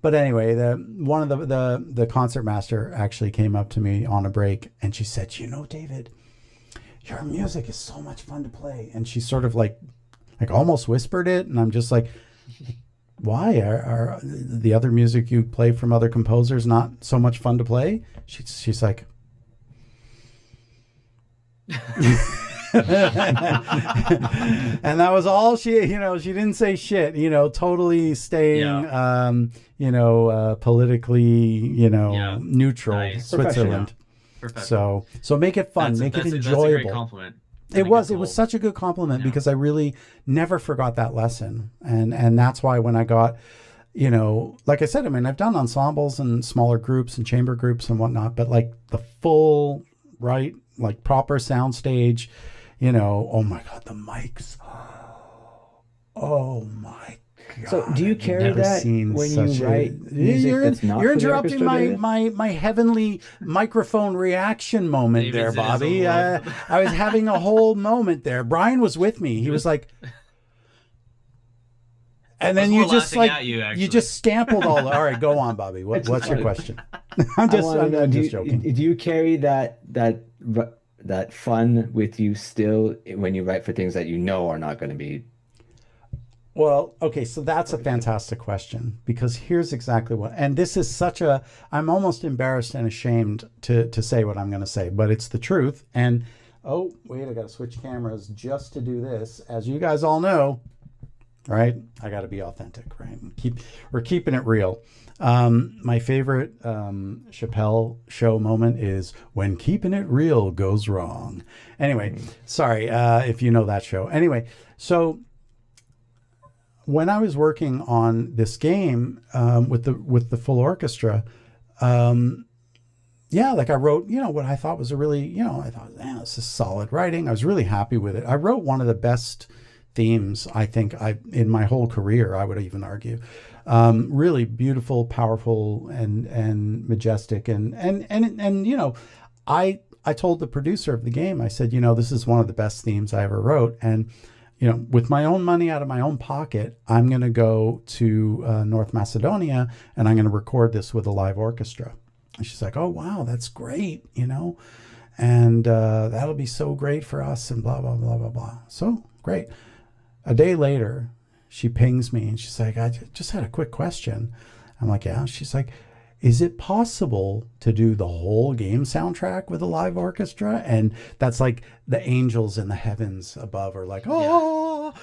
But anyway, one of the concertmaster actually came up to me on a break, and she said, David, your music is so much fun to play. And she sort of like almost whispered it. And I'm just like, why are the other music you play from other composers not so much fun to play? She's like, and that was all she she didn't say shit, totally staying politically neutral. Nice. Switzerland. So make it fun, make it enjoyable. That's a great compliment. It was such a good compliment, because I really never forgot that lesson, and that's why when I got like I said, I've done ensembles and smaller groups and chamber groups and whatnot, but like the full proper sound stage, oh my God, the mics. Oh my God. So do you carry that when you write music that's not You're for the interrupting orchestra, my heavenly microphone reaction moment there, Bobby. I was having a whole moment there. Brian was with me. He was like, and then you just you just stampled all. All right, go on, Bobby. What's your question? I'm just joking. Do you carry that fun with you still when you write for things that are not going to be? Well, okay, so that's a fantastic question, because here's exactly what, and this is I'm almost embarrassed and ashamed to say what I'm going to say, but it's the truth. And Oh, wait, I got to switch cameras just to do this. As you guys all know, right? I got to be authentic, right? We're keeping it real. My favorite Chappelle show moment is when keeping it real goes wrong. Anyway, sorry if you know that show. Anyway, so when I was working on this game with the full orchestra, yeah, like I wrote, what I thought was a really, I thought, this is solid writing. I was really happy with it. I wrote one of the best themes I think in my whole career, I would even argue. Really beautiful, powerful, and majestic, and I told the producer of the game, I said, this is one of the best themes I ever wrote, and with my own money out of my own pocket, I'm going to go to North Macedonia and I'm going to record this with a live orchestra. And she's like, oh wow, that's great, and that'll be so great for us, and blah blah blah blah blah. So great. A day later, she pings me and she's like, I just had a quick question. I'm like, yeah. She's like, is it possible to do the whole game soundtrack with a live orchestra? And that's like the angels in the heavens above are like, oh,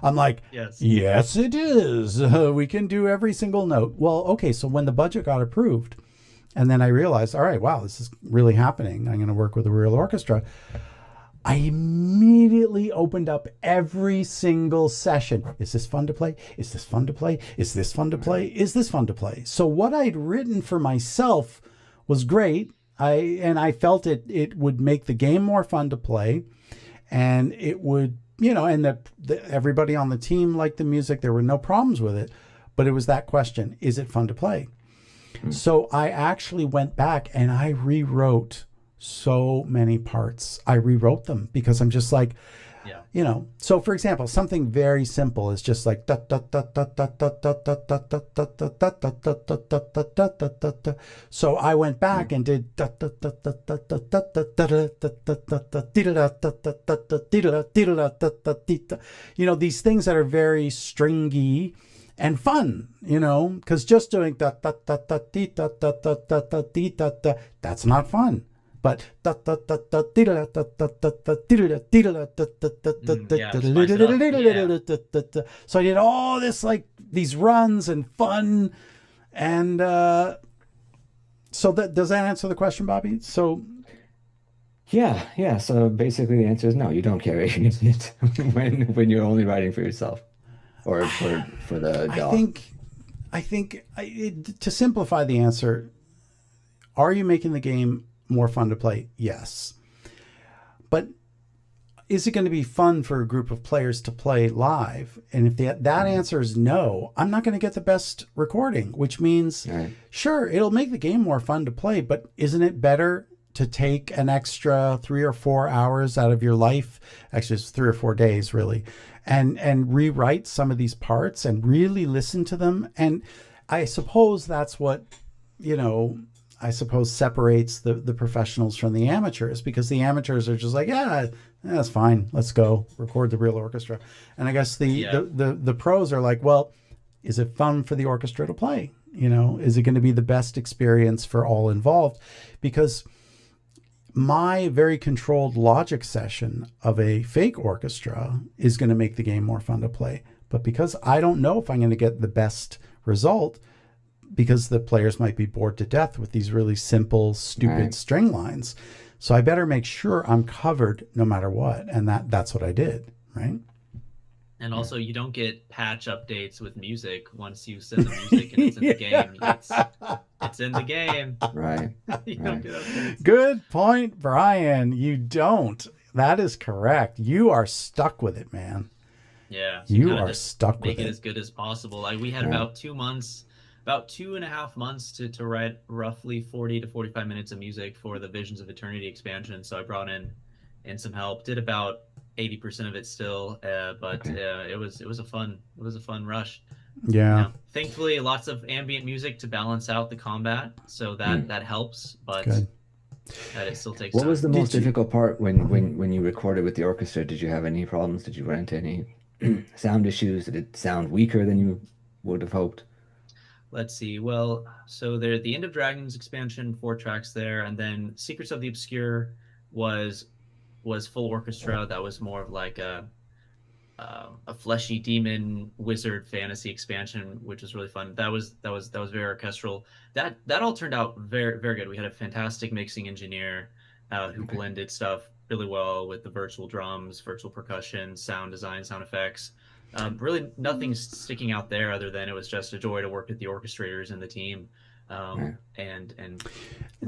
I'm like, yes, it is. We can do every single note. Well, okay. So when the budget got approved, and then I realized, all right, wow, this is really happening. I'm going to work with a real orchestra. I immediately opened up every single session. Is this fun to play? Is this fun to play? Is this fun to play? Is this fun to play? So what I'd written for myself was great. I felt it would make the game more fun to play, and it would, and everybody on the team liked the music. There were no problems with it, but it was that question: is it fun to play? So I actually went back and I rewrote so many parts. I rewrote them because I'm just like, so for example, something very simple is just like so I went back and did these things that are very stringy and fun, because just doing that's not fun. But so I did all this, like these runs and fun, and so does that answer the question, Bobby? So yeah. So basically, the answer is no. You don't carry it when you're only writing for yourself or for the dog. I think to simplify the answer, are you making the game more fun to play? Yes. But is it going to be fun for a group of players to play live? And if that answer is no, I'm not going to get the best recording, which means, sure, it'll make the game more fun to play, but isn't it better to take an extra 3 or 4 hours out of your life? Actually, it's 3 or 4 days, really, and rewrite some of these parts and listen to them. And I suppose that's what, separates the professionals from the amateurs, because the amateurs are just like, yeah, that's fine. Let's go record the real orchestra. And I guess the pros are like, well, is it fun for the orchestra to play? Is it going to be the best experience for all involved? Because my very controlled logic session of a fake orchestra is going to make the game more fun to play. But because I don't know if I'm going to get the best result, because the players might be bored to death with these really simple, stupid string lines. So I better make sure I'm covered no matter what. And that's what I did, right? And also, you don't get patch updates with music once you send the music and it's in the game. It's in the game. Right. You don't get updates. Good point, Brian. You don't. That is correct. You are stuck with it, man. Yeah. You are stuck with it. Make it as good as possible. Like we had about 2 months, about 2.5 months to write roughly 40 to 45 minutes of music for the Visions of Eternity expansion. So I brought in some help, did about 80% of it still, but it was a fun rush. Yeah. Thankfully, lots of ambient music to balance out the combat, so that helps. But that it still takes. What time. was the most difficult part when you recorded with the orchestra? Did you have any problems? Did you run into any sound issues? Did it sound weaker than you would have hoped? Let's see. Well, so there, the End of Dragons expansion, 4 tracks there, and then Secrets of the Obscure was was full orchestra. That was more of like a fleshy demon wizard fantasy expansion, which was really fun. That was very orchestral. That all turned out very very good. We had a fantastic mixing engineer who Okay. blended stuff really well with the virtual drums, virtual percussion, sound design, sound effects. Really, nothing sticking out there other than it was just a joy to work with the orchestrators and the team, Right. and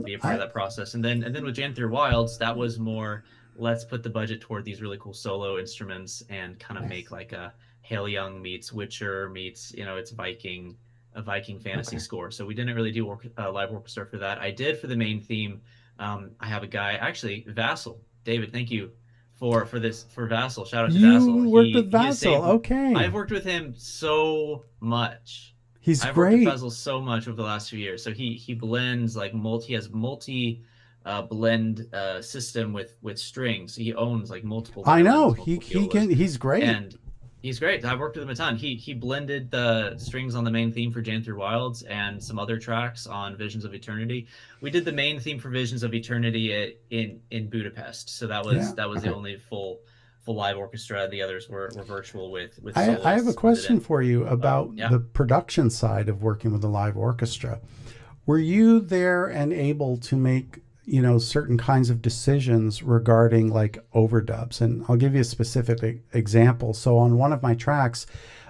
be a part of I that process. And then with Jan Through Wilds, that was more, let's put the budget toward these really cool solo instruments and kind of make Nice. like a Hail Young meets Witcher meets, it's Viking, a Viking fantasy Okay. score. So we didn't really do live orchestra for that. I did for the main theme. I have a guy, actually, Vassal. David, thank you for Vassal. Shout out to Vassal. You worked with He has Vassal. saved. Okay. I've worked with him so much. He's I've worked with great. Basil so much over the last few years. So he blends like multi he has multi blend system with strings. He owns like multiple I know. violins, He multiple he violas, can he's great. and he's great. I've worked with him a ton. He blended the strings on the main theme for Jan Through Wilds and some other tracks on Visions of Eternity. We did the main theme for Visions of Eternity in Budapest. So that Yeah. was that was the Okay. only full live orchestra. The others were virtual with I have a soloists blended question in. for you about Yeah. the production side of working with a live orchestra. Were you there and able to make, certain kinds of decisions regarding like overdubs? And I'll give you a specific example. So on one of my tracks,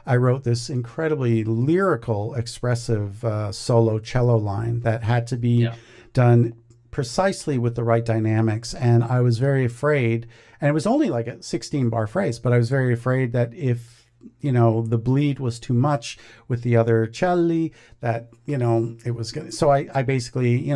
I wrote this incredibly lyrical, expressive solo cello line that had to be Yeah. done precisely with the right dynamics. And I was very afraid, and it was only like a 16 bar phrase, but I was very afraid that if the bleed was too much with the other celli, that it was gonna. So I basically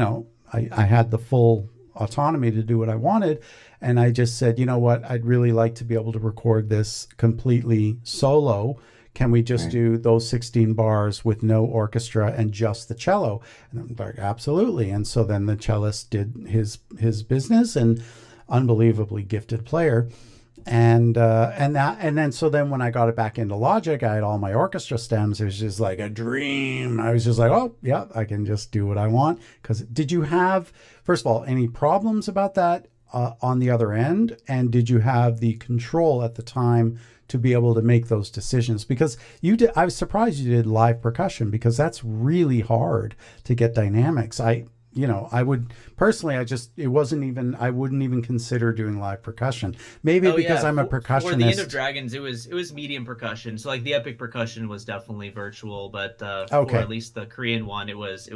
I had the full autonomy to do what I wanted, and I just said, you know what, I'd really like to be able to record this completely solo. Can we just Right. do those 16 bars with no orchestra and just the cello? And I'm like, absolutely. And so then the cellist did his business, and unbelievably gifted player. And then when I got it back into Logic, I had all my orchestra stems. It was just like a dream. I was just like, oh yeah, I can just do what I want. Because did you have, first of all, any problems about that on the other end? And did you have the control at the time to be able to make those decisions? Because you did. I was surprised you did live percussion, because that's really hard to get dynamics. I would personally, it wasn't even, I wouldn't even consider doing live percussion. Maybe Oh because yeah, I'm a for the End of percussionist. Dragons, it was medium percussion. So like the epic percussion was definitely virtual, but for Okay. at least the Korean one, it was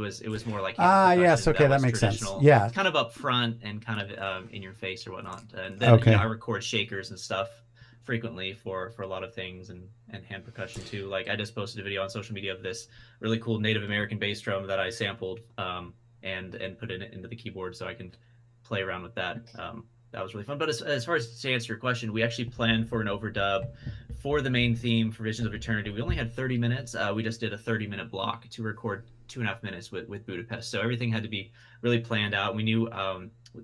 more like hand Ah, yes. percussion Okay. that That was makes sense. traditional, Yeah. kind of up front and kind of in your face or whatnot. And then Okay. I record shakers and stuff frequently for a lot of things, and hand percussion too. Like I just posted a video on social media of this really cool Native American bass drum that I sampled and put it into the keyboard so I can play around with that. That was really fun. But as far as to answer your question, we actually planned for an overdub for the main theme for Visions of Eternity. We only had 30 minutes. We just did a 30-minute block to record 2.5 minutes with Budapest. So everything had to be really planned out. We knew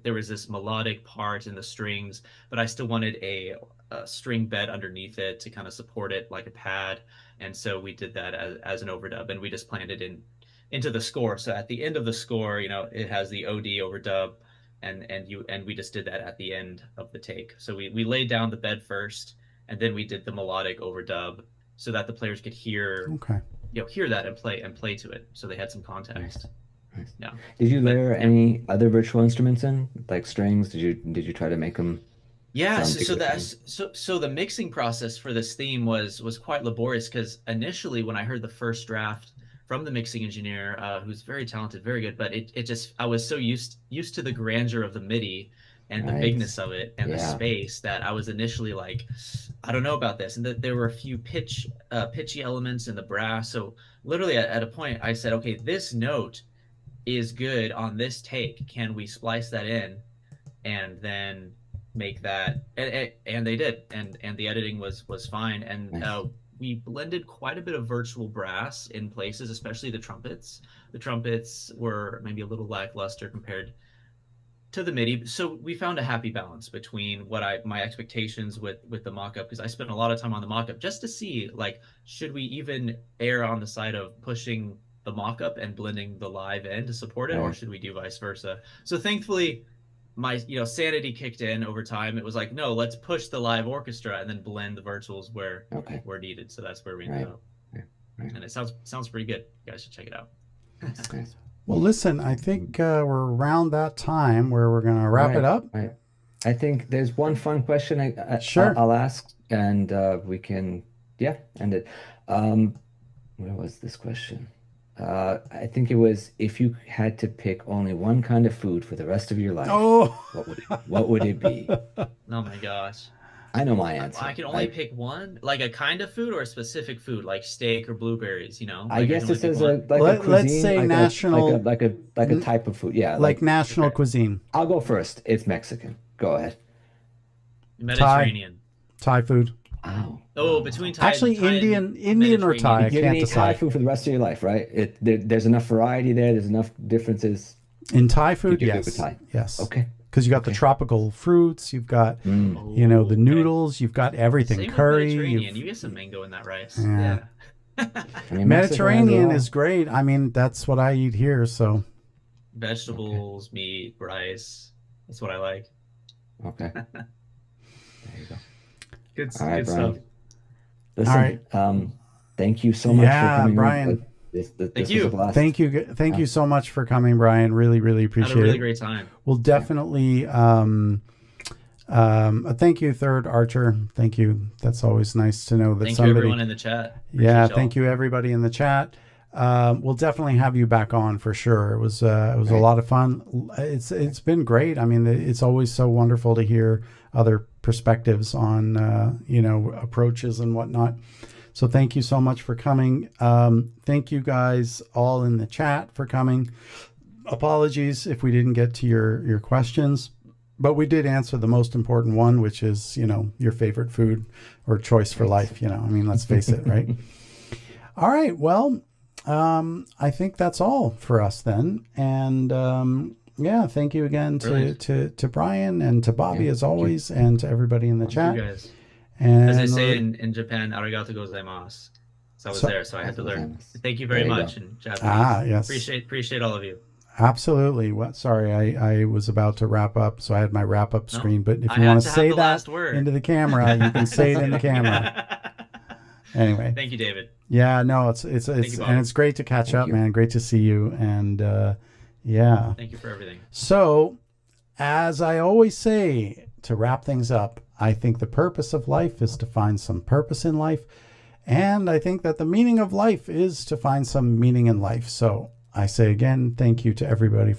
there was this melodic part in the strings, but I still wanted a string bed underneath it to kind of support it like a pad. And so we did that as an overdub, and we just planned it into the score. So at the end of the score, it has the OD overdub, and we just did that at the end of the take. So we laid down the bed first, and then we did the melodic overdub so that the players could hear Okay. hear that and play to it, so they had some Nice. context. Nice. Yeah, Did you but layer yeah. any other virtual instruments in, like strings? Did you try to make them Yeah, sound so, so different? that's so the mixing process for this theme was quite laborious because initially when I heard the first draft from the mixing engineer, who's very talented, very good, but it just I was so used to the grandeur of the MIDI and the Right. bigness of it and the Yeah. space that I was initially like, I don't know about this, and that there were a few pitchy elements in the brass. So literally at a point I said, okay, this note is good on this take. Can we splice that in? And then make that, and they did, and the editing was fine, and Nice. we blended quite a bit of virtual brass in places, especially the trumpets were maybe a little lackluster compared to the MIDI. So we found a happy balance between what my expectations with the mock-up, because I spent a lot of time on the mock-up just to see, like, should we even err on the side of pushing the mock-up and blending the live in to support it, or Right. should we do vice versa? So thankfully my sanity kicked in over time. It was like, no, let's push the live orchestra and then blend the virtuals where needed. So that's where we ended up. Right. And it sounds pretty good. You guys should check it out. Nice. Well, listen, I think we're around that time where we're going to wrap it up. Right. I think there's one fun question Sure. I'll ask, and we can end it. Where was this question? I think it was, if you had to pick only one kind of food for the rest of your life, what would it be? Oh my gosh. I know my answer. I can only pick one, like a kind of food or a specific food, like steak or blueberries. I guess it says a cuisine. Let's say national, like a type of food. Yeah, like national cuisine. I'll go first. It's Mexican. Go ahead. Mediterranean. Thai food. Wow. Oh, between Thai. Actually, Indian or Thai. You're gonna eat Thai food for the rest of your life, right? There's enough variety there. There's enough differences. In Thai food, You're yes. good with Thai. Yes. Okay. Because you got the tropical fruits, you've got the noodles, you've got everything. Same Curry. With Mediterranean. You get some mango in that rice. Yeah. I mean, Mediterranean is great. I mean, that's what I eat here. So vegetables, meat, rice. That's what I like. Okay. There you go. Good, All right, good Bryan. stuff. Listen, All right. Thank you so much for coming. Bryan. This Thank was you. a blast. Thank you so much for coming, Bryan. Really, really appreciate it. Had a really great time. We'll definitely thank you, Third Archer. Thank you. That's always nice to know that Thank somebody. you everyone in the chat. Yeah, thank you everybody in the chat. We'll definitely have you back on for sure. It was a lot of fun. It's been great. I mean, it's always so wonderful to hear other perspectives on approaches and whatnot. So thank you so much for coming. Thank you guys all in the chat for coming. Apologies if we didn't get to your questions, but we did answer the most important one, which is, your favorite food or choice for life. I mean, let's face it, right? All right. Well, I think that's all for us then. And thank you again to Bryan and to Bobby as always, and to everybody in the chat. You guys. And as they say in Japan, arigato gozaimasu. So I was there, so I had to learn. Thank you very much in Japanese. Yes. Appreciate all of you. Absolutely. Well, sorry, I was about to wrap up, so I had my wrap up screen. But if you want to say that into the camera, you can say it in the camera. Anyway. Thank you, David. Yeah, no, it's and it's great to catch up, man. Great to see you, and Thank you for everything. So, as I always say to wrap things up, I think the purpose of life is to find some purpose in life, and I think that the meaning of life is to find some meaning in life. So I say again, thank you to everybody for